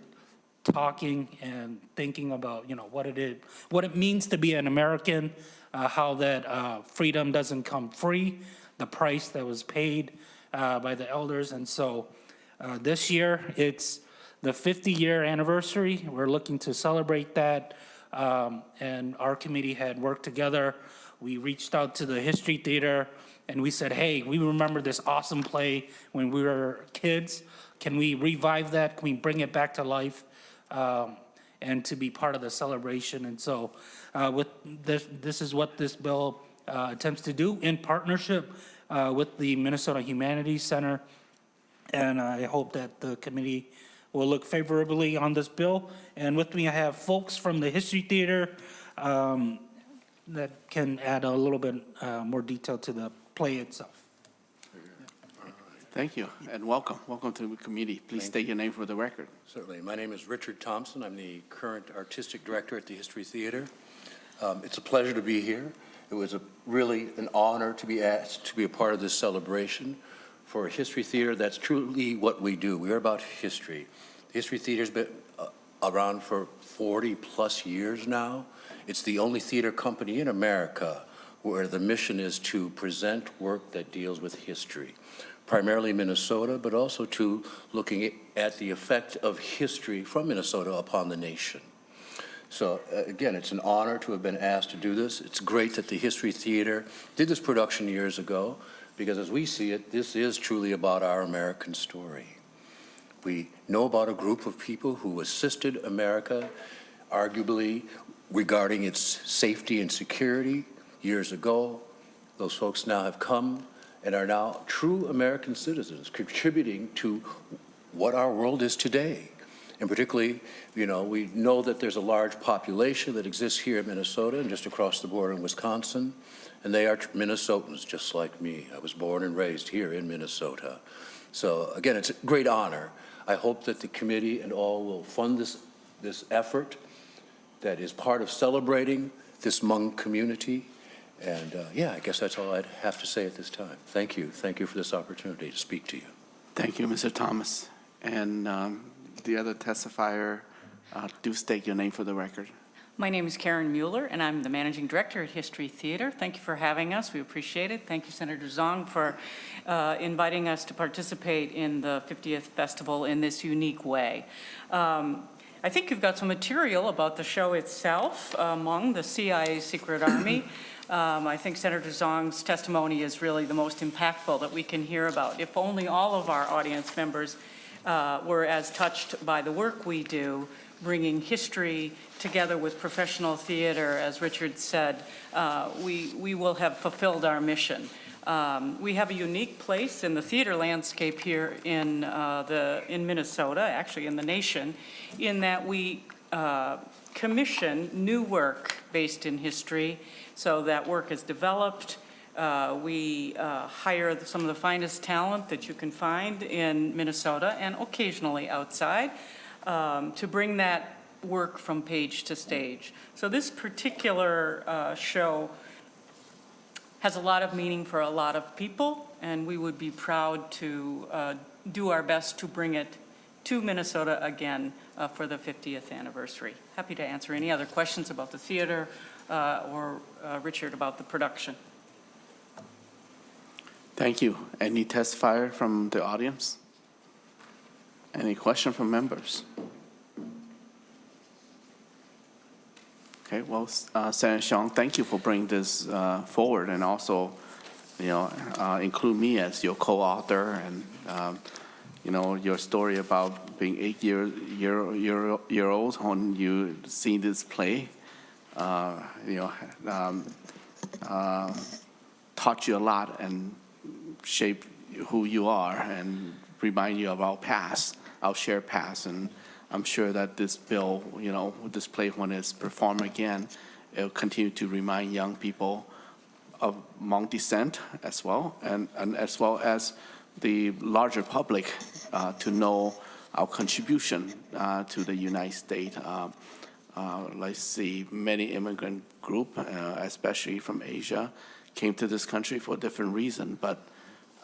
talking and thinking about, what it means to be an American, how that freedom doesn't come free, the price that was paid by the elders. And so this year, it's the 50-year anniversary. We're looking to celebrate that. And our committee had worked together. We reached out to the History Theater and we said, hey, we remember this awesome play when we were kids. Can we revive that? Can we bring it back to life and to be part of the celebration? And so with this is what this bill attempts to do in partnership with the Minnesota Humanities Center. And I hope that the committee will look favorably on this bill. And with me, I have folks from the History Theater that can add a little bit more detail to the play itself. Thank you, and welcome. Welcome to the committee. Please state your name for the record. Certainly. My name is Richard Thompson. I'm the current artistic director at the History Theater. It's a pleasure to be here. It was really an honor to be asked to be a part of this celebration. For a History Theater, that's truly what we do. We are about history. The History Theater's been around for 40 plus years now. It's the only theater company in America where the mission is to present work that deals with history. Primarily Minnesota, but also to looking at the effect of history from Minnesota upon the nation. So again, it's an honor to have been asked to do this. It's great that the History Theater did this production years ago, because as we see it, this is truly about our American story. We know about a group of people who assisted America, arguably regarding its safety and security years ago. Those folks now have come and are now true American citizens, contributing to what our world is today. And particularly, we know that there's a large population that exists here in Minnesota and just across the border in Wisconsin, and they are Minnesotans just like me. I was born and raised here in Minnesota. So again, it's a great honor. I hope that the committee and all will fund this effort that is part of celebrating this Hmong community. And I guess that's all I'd have to say at this time. Thank you. Thank you for this opportunity to speak to you. Thank you, Mr. Thomas. And the other testifier, do state your name for the record. My name is Karen Mueller, and I'm the Managing Director at History Theater. Thank you for having us. We appreciate it. Thank you, Senator Xiong, for inviting us to participate in the 50th Festival in this unique way. I think you've got some material about the show itself among the CIA Secret Army. I think Senator Xiong's testimony is really the most impactful that we can hear about. If only all of our audience members were as touched by the work we do, bringing history together with professional theater, as Richard said, we will have fulfilled our mission. We have a unique place in the theater landscape here in Minnesota, actually in the nation, in that we commission new work based in history. So that work is developed. We hire some of the finest talent that you can find in Minnesota and occasionally outside to bring that work from page to stage. So this particular show has a lot of meaning for a lot of people, and we would be proud to do our best to bring it to Minnesota again for the 50th anniversary. Happy to answer any other questions about the theater or Richard about the production. Thank you. Any testifier from the audience? Any question from members? Okay, well, Senator Xiong, thank you for bringing this forward, and also, include me as your co-author, and your story about being 8 year old when you see this play, taught you a lot and shaped who you are and remind you of our past, our shared past. And I'm sure that this bill, this play, when it's performed again, it'll continue to remind young people of Hmong descent as well, and as well as the larger public to know our contribution to the United States. Let's see, many immigrant group, especially from Asia, came to this country for a different reason, but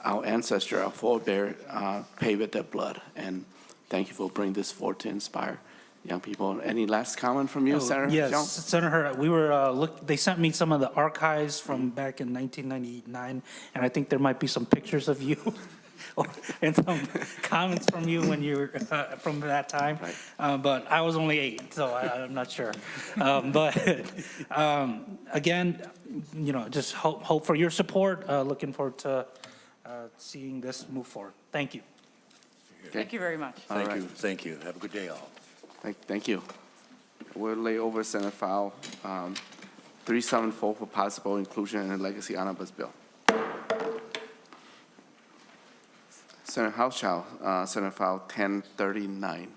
our ancestor, our forebear, paid with their blood. And thank you for bringing this forward to inspire young people. Any last comment from you, Senator? Yes, Xiong? Senator, they sent me some of the archives from back in 1999, and I think there might be some pictures of you and some comments from you when you were from that time. Right. But I was only 8, so I'm not sure. Again, just hope for your support. Looking forward to seeing this move forward. Thank you. Thank you very much. Thank you. Thank you. Have a good day, all. Thank you. We'll lay over Senate File 374 for possible inclusion in the Legacy Omnibus Bill. Senator Hauschild, Senate File 1039.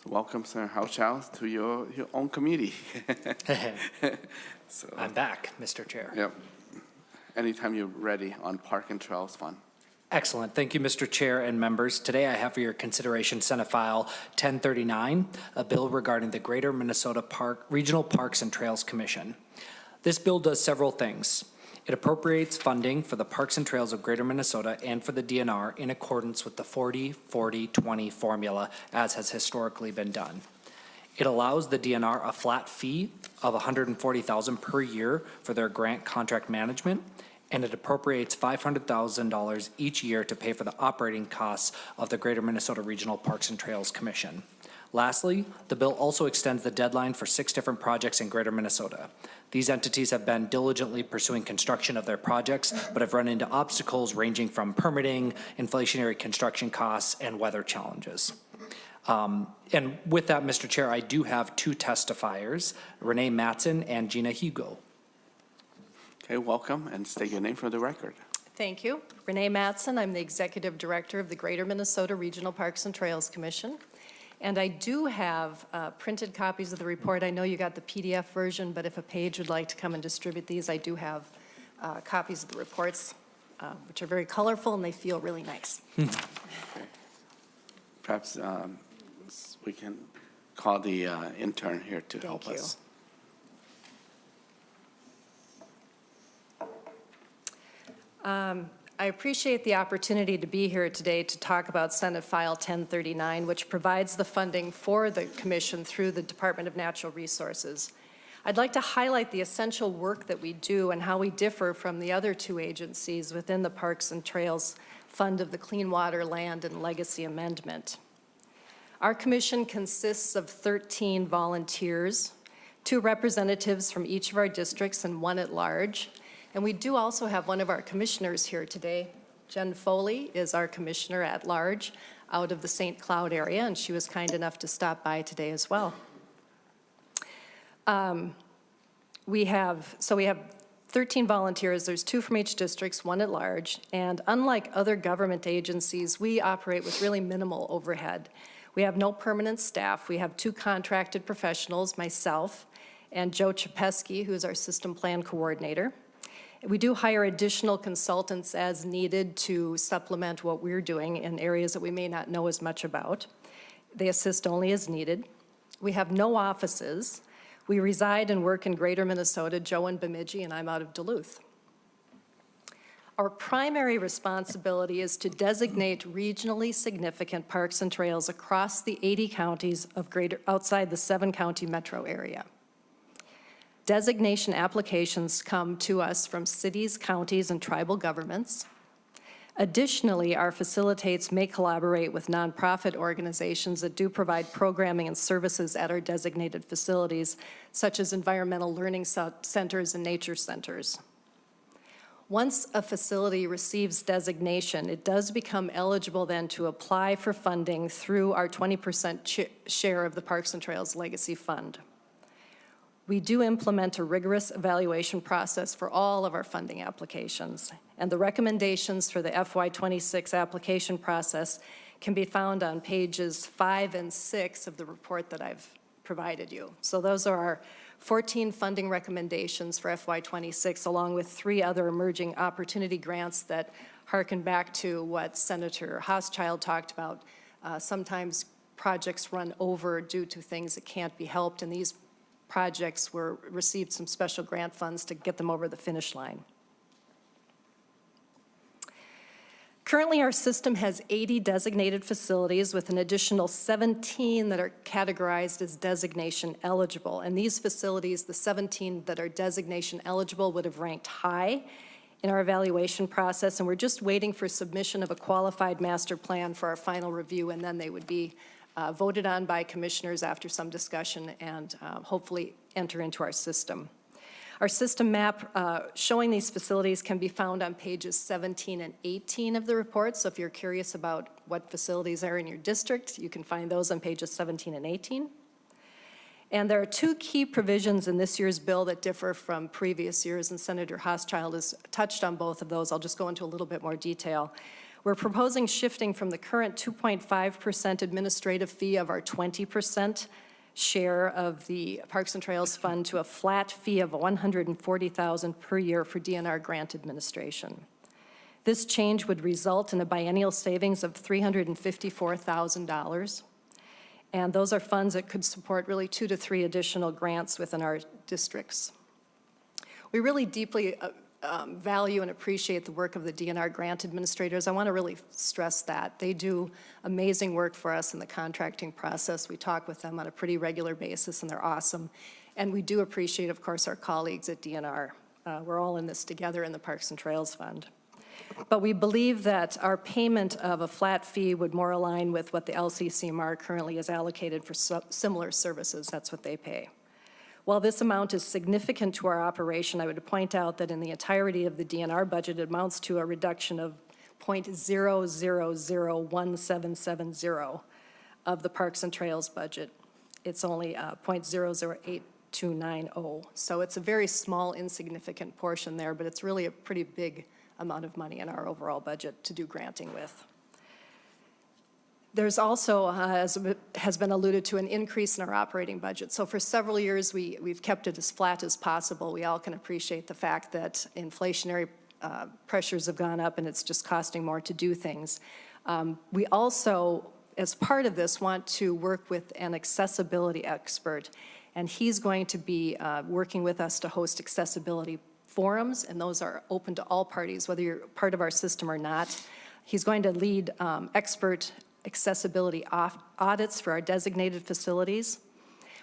Welcome, Senator Hauschild, to your own committee. So, I'm back, Mr. Chair. Yep. Anytime you're ready on Park and Trails Fund. Excellent. Thank you, Mr. Chair and members. Today I have for your consideration Senate File 1039, a bill regarding the Greater Minnesota Regional Parks and Trails Commission. This bill does several things. It appropriates funding for the Parks and Trails of Greater Minnesota and for the DNR in accordance with the 40-40-20 formula, as has historically been done. It allows the DNR a flat fee of $140,000 per year for their grant contract management, and it appropriates $500,000 each year to pay for the operating costs of the Greater Minnesota Regional Parks and Trails Commission. Lastly, the bill also extends the deadline for 6 different projects in Greater Minnesota. These entities have been diligently pursuing construction of their projects, but have run into obstacles ranging from permitting, inflationary construction costs, and weather challenges. And with that, Mr. Chair, I do have 2 testifiers, Renee Mattson and Gina Hugo. Okay, welcome, and state your name for the record. Thank you. Renee Mattson, I'm the Executive Director of the Greater Minnesota Regional Parks and Trails Commission. And I do have printed copies of the report. I know you got the PDF version, but if a page would like to come and distribute these, I do have copies of the reports, which are very colorful and they feel really nice. Okay. Perhaps we can call the intern here to help us. I appreciate the opportunity to be here today to talk about Senate File 1039, which provides the funding for the Commission through the Department of Natural Resources. I'd like to highlight the essential work that we do and how we differ from the other 2 agencies within the Parks and Trails Fund of the Clean Water, Land, and Legacy Amendment. Our commission consists of 13 volunteers, 2 representatives from each of our districts and 1 at large. And we do also have one of our commissioners here today. Jen Foley is our commissioner at large out of the St. Cloud area, and she was kind enough to stop by today as well. We have 13 volunteers. There's 2 from each district, 1 at large. And unlike other government agencies, we operate with really minimal overhead. We have no permanent staff. We have 2 contracted professionals, myself and Joe Chapesky, who's our system plan coordinator. We do hire additional consultants as needed to supplement what we're doing in areas that we may not know as much about. They assist only as needed. We have no offices. We reside and work in Greater Minnesota, Joe in Bemidji, and I'm out of Duluth. Our primary responsibility is to designate regionally significant parks and trails across the 80 counties of outside the 7-county metro area. Designation applications come to us from cities, counties, and tribal governments. Additionally, our facilitates may collaborate with nonprofit organizations that do provide programming and services at our designated facilities, such as environmental learning centers and nature centers. Once a facility receives designation, it does become eligible then to apply for funding through our 20% share of the Parks and Trails Legacy Fund. We do implement a rigorous evaluation process for all of our funding applications, and the recommendations for the FY26 application process can be found on pages 5 and 6 of the report that I've provided you. So those are our 14 funding recommendations for FY26, along with 3 other emerging opportunity grants that harken back to what Senator Hauschild talked about. Sometimes projects run over due to things that can't be helped, and these projects received some special grant funds to get them over the finish line. Currently, our system has 80 designated facilities with an additional 17 that are categorized as designation eligible. And these facilities, the 17 that are designation eligible, would have ranked high in our evaluation process, and we're just waiting for submission of a qualified master plan for our final review, and then they would be voted on by commissioners after some discussion and hopefully enter into our system. Our system map showing these facilities can be found on pages 17 and 18 of the report. So if you're curious about what facilities are in your district, you can find those on pages 17 and 18. And there are 2 key provisions in this year's bill that differ from previous years, and Senator Hauschild has touched on both of those. I'll just go into a little bit more detail. We're proposing shifting from the current 2.5% administrative fee of our 20% share of the Parks and Trails Fund to a flat fee of $140,000 per year for DNR grant administration. This change would result in a biennial savings of $354,000. And those are funds that could support really 2 to 3 additional grants within our districts. We really deeply value and appreciate the work of the DNR grant administrators. I want to really stress that. They do amazing work for us in the contracting process. We talk with them on a pretty regular basis, and they're awesome. And we do appreciate, of course, our colleagues at DNR. We're all in this together in the Parks and Trails Fund. But we believe that our payment of a flat fee would more align with what the LCCMR currently is allocated for similar services. That's what they pay. While this amount is significant to our operation, I would point out that in the entirety of the DNR budget, it amounts to a reduction of 0.0001770 of the Parks and Trails budget. It's only 0.008290. So it's a very small, insignificant portion there, but it's really a pretty big amount of money in our overall budget to do granting with. There's also, as has been alluded to, an increase in our operating budget. So for several years, we've kept it as flat as possible. We all can appreciate the fact that inflationary pressures have gone up and it's just costing more to do things. We also, as part of this, want to work with an accessibility expert, and he's going to be working with us to host accessibility forums, and those are open to all parties, whether you're part of our system or not. He's going to lead expert accessibility audits for our designated facilities.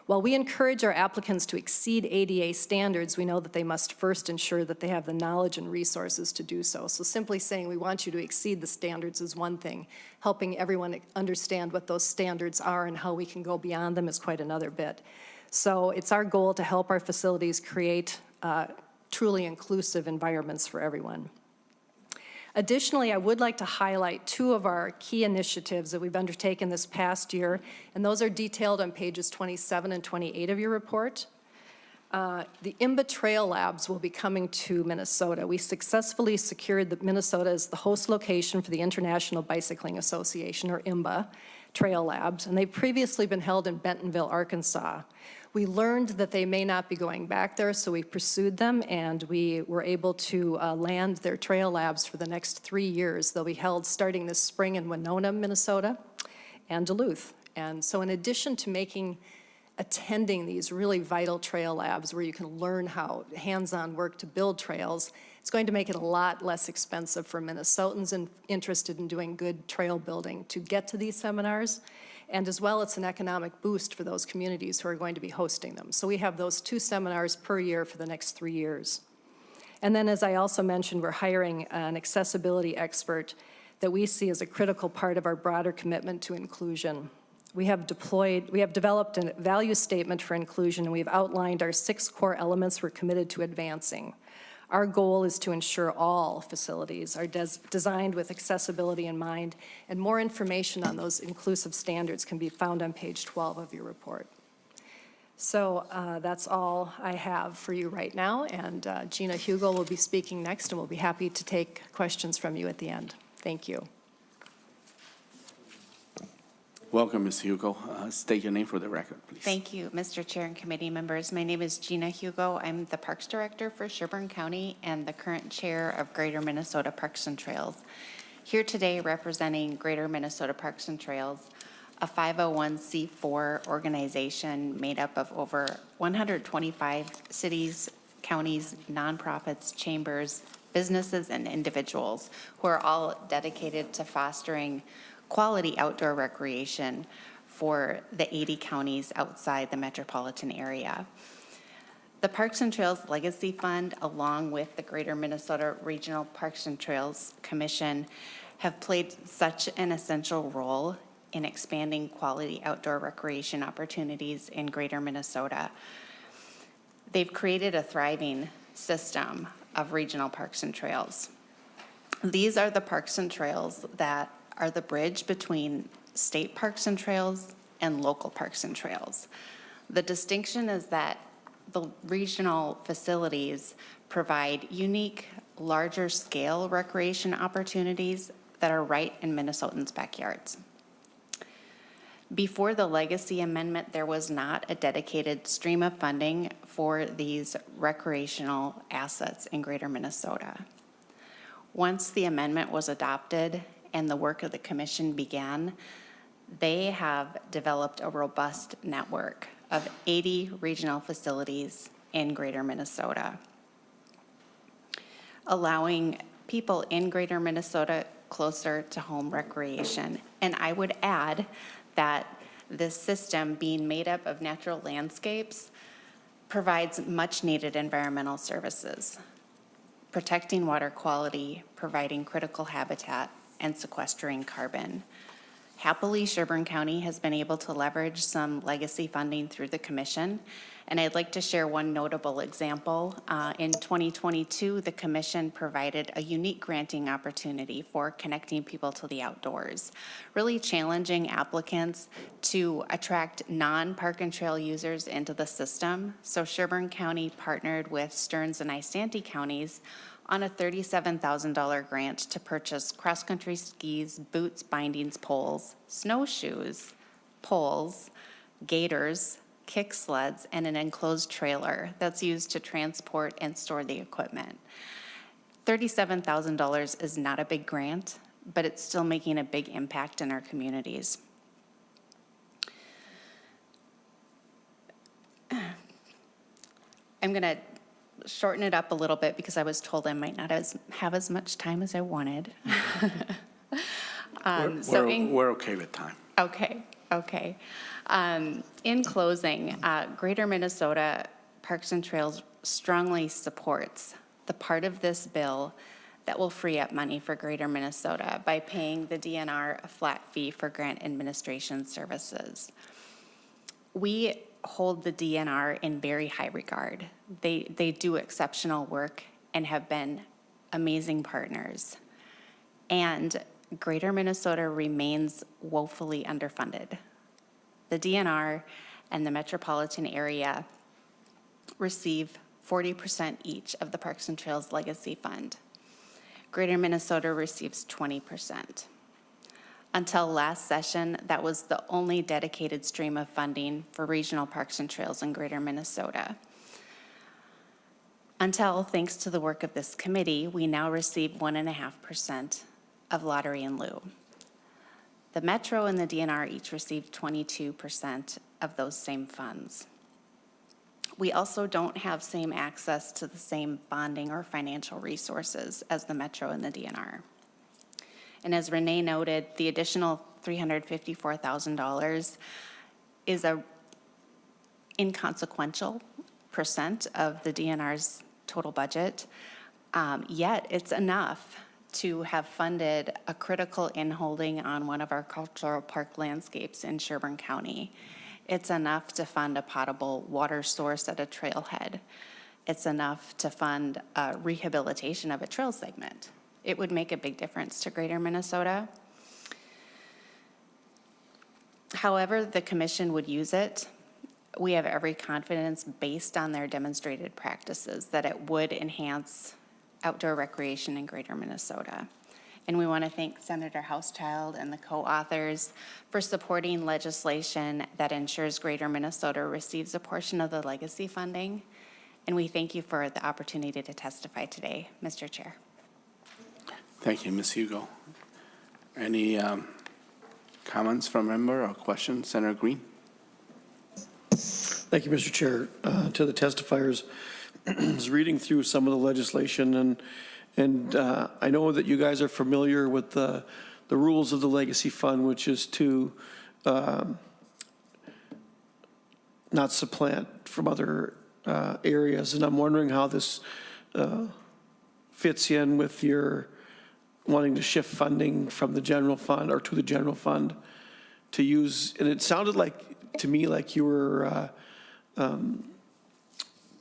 While we encourage our applicants to exceed ADA standards, we know that they must first ensure that they have the knowledge and resources to do so. So simply saying we want you to exceed the standards is one thing. Helping everyone understand what those standards are and how we can go beyond them is quite another bit. So it's our goal to help our facilities create truly inclusive environments for everyone. Additionally, I would like to highlight 2 of our key initiatives that we've undertaken this past year, and those are detailed on pages 27 and 28 of your report. The IMBA Trail Labs will be coming to Minnesota. We successfully secured that Minnesota as the host location for the International Bicycling Association, or IMBA, Trail Labs, and they've previously been held in Bentonville, Arkansas. We learned that they may not be going back there, so we pursued them, and we were able to land their trail labs for the next 3 years. They'll be held starting this spring in Winona, Minnesota, and Duluth. And so in addition to attending these really vital trail labs where you can learn how hands-on work to build trails, it's going to make it a lot less expensive for Minnesotans interested in doing good trail building to get to these seminars. And as well, it's an economic boost for those communities who are going to be hosting them. So we have those 2 seminars per year for the next 3 years. And then, as I also mentioned, we're hiring an accessibility expert that we see as a critical part of our broader commitment to inclusion. We have developed a value statement for inclusion, and we've outlined our 6 core elements we're committed to advancing. Our goal is to ensure all facilities are designed with accessibility in mind, and more information on those inclusive standards can be found on page 12 of your report. So that's all I have for you right now, and Gina Hugo will be speaking next, and we'll be happy to take questions from you at the end. Thank you. Welcome, Ms. Hugo. State your name for the record, please. Thank you, Mr. Chair and committee members. My name is Gina Hugo. I'm the Parks Director for Sherburne County and the current chair of Greater Minnesota Parks and Trails. Here today representing Greater Minnesota Parks and Trails, a 501c4 organization made up of over 125 cities, counties, nonprofits, chambers, businesses, and individuals who are all dedicated to fostering quality outdoor recreation for the 80 counties outside the metropolitan area. The Parks and Trails Legacy Fund, along with the Greater Minnesota Regional Parks and Trails Commission, have played such an essential role in expanding quality outdoor recreation opportunities in Greater Minnesota. They've created a thriving system of regional parks and trails. These are the parks and trails that are the bridge between state parks and trails and local parks and trails. The distinction is that the regional facilities provide unique, larger scale recreation opportunities that are right in Minnesotans' backyards. Before the Legacy Amendment, there was not a dedicated stream of funding for these recreational assets in Greater Minnesota. Once the amendment was adopted and the work of the commission began, they have developed a robust network of 80 regional facilities in Greater Minnesota, allowing people in Greater Minnesota closer to home recreation. And I would add that this system, being made up of natural landscapes, provides much needed environmental services, protecting water quality, providing critical habitat, and sequestering carbon. Happily, Sherburne County has been able to leverage some legacy funding through the commission, and I'd like to share one notable example. In 2022, the commission provided a unique granting opportunity for connecting people to the outdoors, really challenging applicants to attract non-park and trail users into the system. So Sherburne County partnered with Stearns and Isanti counties on a $37,000 grant to purchase cross-country skis, boots, bindings, poles, snowshoes, poles, gaiters, kick sleds, and an enclosed trailer that's used to transport and store the equipment. $37,000 is not a big grant, but it's still making a big impact in our communities. I'm gonna shorten it up a little bit because I was told I might not have as much time as I wanted. We're okay with time. Okay. In closing, Greater Minnesota Parks and Trails strongly supports the part of this bill that will free up money for Greater Minnesota by paying the DNR a flat fee for grant administration services. We hold the DNR in very high regard. They do exceptional work and have been amazing partners. And Greater Minnesota remains woefully underfunded. The DNR and the metropolitan area receive 40% each of the Parks and Trails Legacy Fund. Greater Minnesota receives 20%. Until last session, that was the only dedicated stream of funding for regional parks and trails in Greater Minnesota. Until, thanks to the work of this committee, we now receive 1.5% of lottery in lieu. The Metro and the DNR each received 22% of those same funds. We also don't have same access to the same bonding or financial resources as the Metro and the DNR. And as Renee noted, the additional $354,000 is a inconsequential percent of the DNR's total budget, yet it's enough to have funded a critical inholding on one of our cultural park landscapes in Sherburne County. It's enough to fund a potable water source at a trailhead. It's enough to fund a rehabilitation of a trail segment. It would make a big difference to Greater Minnesota. However the commission would use it, we have every confidence based on their demonstrated practices that it would enhance outdoor recreation in Greater Minnesota. And we want to thank Senator Hauschild and the co-authors for supporting legislation that ensures Greater Minnesota receives a portion of the legacy funding. And we thank you for the opportunity to testify today, Mr. Chair. Thank you, Ms. Hugo. Any comments from member or questions? Senator Green? Thank you, Mr. Chair. To the testifiers, I was reading through some of the legislation, and I know that you guys are familiar with the rules of the Legacy Fund, which is to not supplant from other areas. And I'm wondering how this fits in with your wanting to shift funding from the general fund or to the general fund to use, and it sounded like, to me, like you were going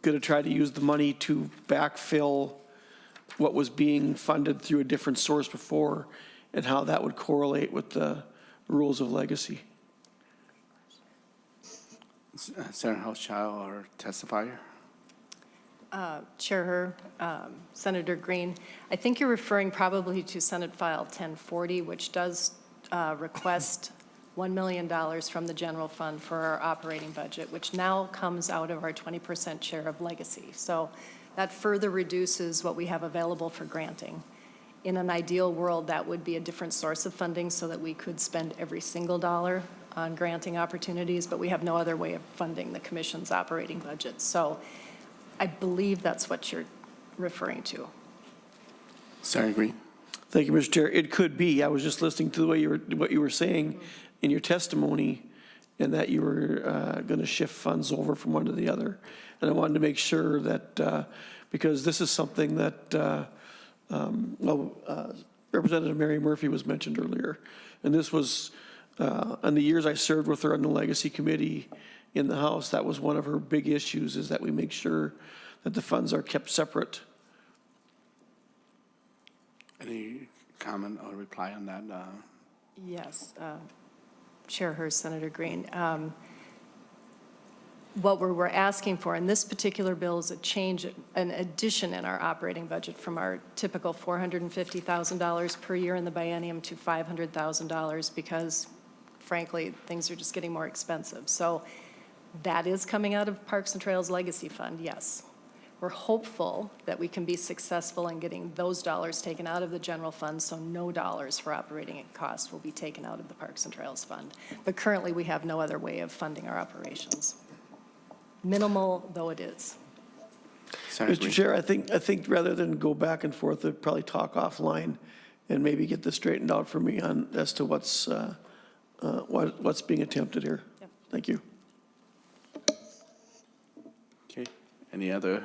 to try to use the money to backfill what was being funded through a different source before, and how that would correlate with the rules of legacy. Senator Hauschild or testifier? Chair, Senator Green, I think you're referring probably to Senate File 1040, which does request $1 million from the general fund for our operating budget, which now comes out of our 20% share of legacy. So that further reduces what we have available for granting. In an ideal world, that would be a different source of funding so that we could spend every single dollar on granting opportunities, but we have no other way of funding the commission's operating budget. So I believe that's what you're referring to. Senator Green? Thank you, Mr. Chair. It could be. I was just listening to the way what you were saying in your testimony, and that you were going to shift funds over from one to the other. And I wanted to make sure that, because this is something that, Representative Mary Murphy was mentioned earlier, and this was, in the years I served with her on the Legacy Committee in the House, that was one of her big issues, is that we make sure that the funds are kept separate. Any comment or reply on that? Yes, Chair, Senator Green. What we're asking for in this particular bill is a change, an addition in our operating budget from our typical $450,000 per year in the biennium to $500,000 because, frankly, things are just getting more expensive. So that is coming out of Parks and Trails Legacy Fund, yes. We're hopeful that we can be successful in getting those dollars taken out of the general fund, so no dollars for operating costs will be taken out of the Parks and Trails Fund. But currently, we have no other way of funding our operations, minimal though it is. Mr. Chair, I think rather than go back and forth, I'd probably talk offline and maybe get this straightened out for me on as to what's being attempted here. Yep. Thank you. Okay. Any other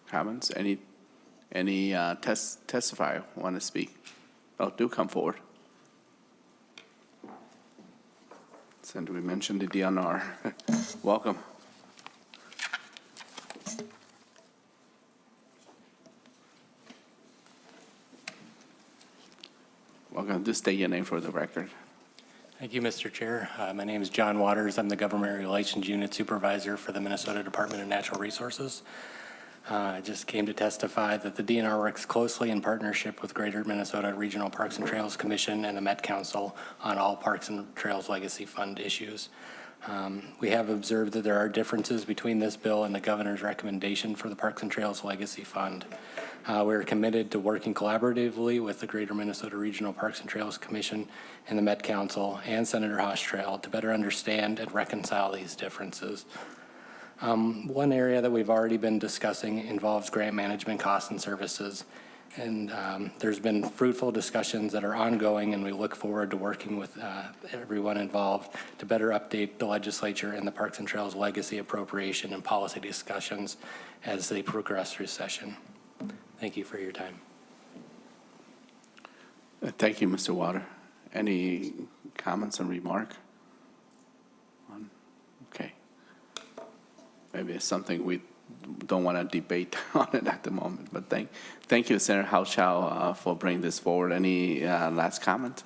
comments? Any testifier want to speak? Oh, do come forward. Since we mentioned the DNR, welcome. Welcome. Just state your name for the record. Thank you, Mr. Chair. My name is John Waters. I'm the Government Relations Unit Supervisor for the Minnesota Department of Natural Resources. I just came to testify that the DNR works closely in partnership with Greater Minnesota Regional Parks and Trails Commission and the Met Council on all Parks and Trails Legacy Fund issues. We have observed that there are differences between this bill and the governor's recommendation for the Parks and Trails Legacy Fund. We're committed to working collaboratively with the Greater Minnesota Regional Parks and Trails Commission and the Met Council and Senator Hauschild to better understand and reconcile these differences. One area that we've already been discussing involves grant management costs and services. And there's been fruitful discussions that are ongoing, and we look forward to working with everyone involved to better update the legislature and the Parks and Trails legacy appropriation and policy discussions as they progress through session. Thank you for your time. Thank you, Mr. Water. Any comments and remark? Okay. Maybe it's something we don't want to debate on it at the moment, but thank you, Senator Hauschild, for bringing this forward. Any last comment?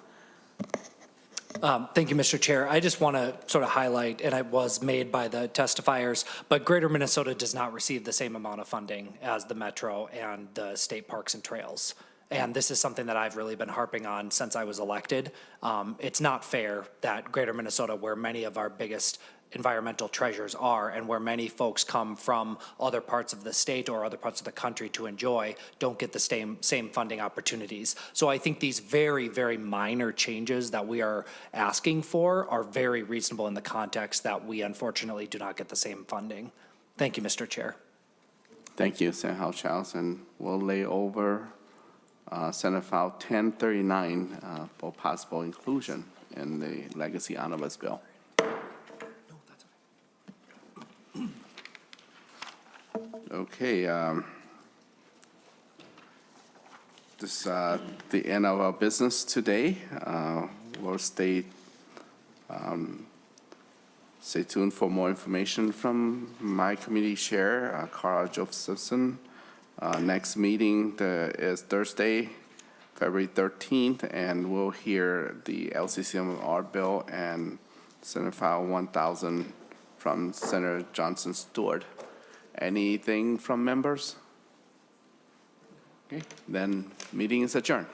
Thank you, Mr. Chair. I just want to sort of highlight, and it was made by the testifiers, but Greater Minnesota does not receive the same amount of funding as the Metro and the state parks and trails. And this is something that I've really been harping on since I was elected. It's not fair that Greater Minnesota, where many of our biggest environmental treasures are and where many folks come from other parts of the state or other parts of the country to enjoy, don't get the same funding opportunities. So I think these very, very minor changes that we are asking for are very reasonable in the context that we unfortunately do not get the same funding. Thank you, Mr. Chair. Thank you, Senator Hauschild, and we'll lay over Senate File 1039 for possible inclusion in the Legacy Omnibus Bill. Okay, this is the end of our business today. We'll stay tuned for more information from my committee chair, Carl Josephson. Next meeting is Thursday, February 13th, and we'll hear the LCCMR bill and Senate File 1000 from Senator Johnson Stewart. Anything from members? Okay, then meeting is adjourned.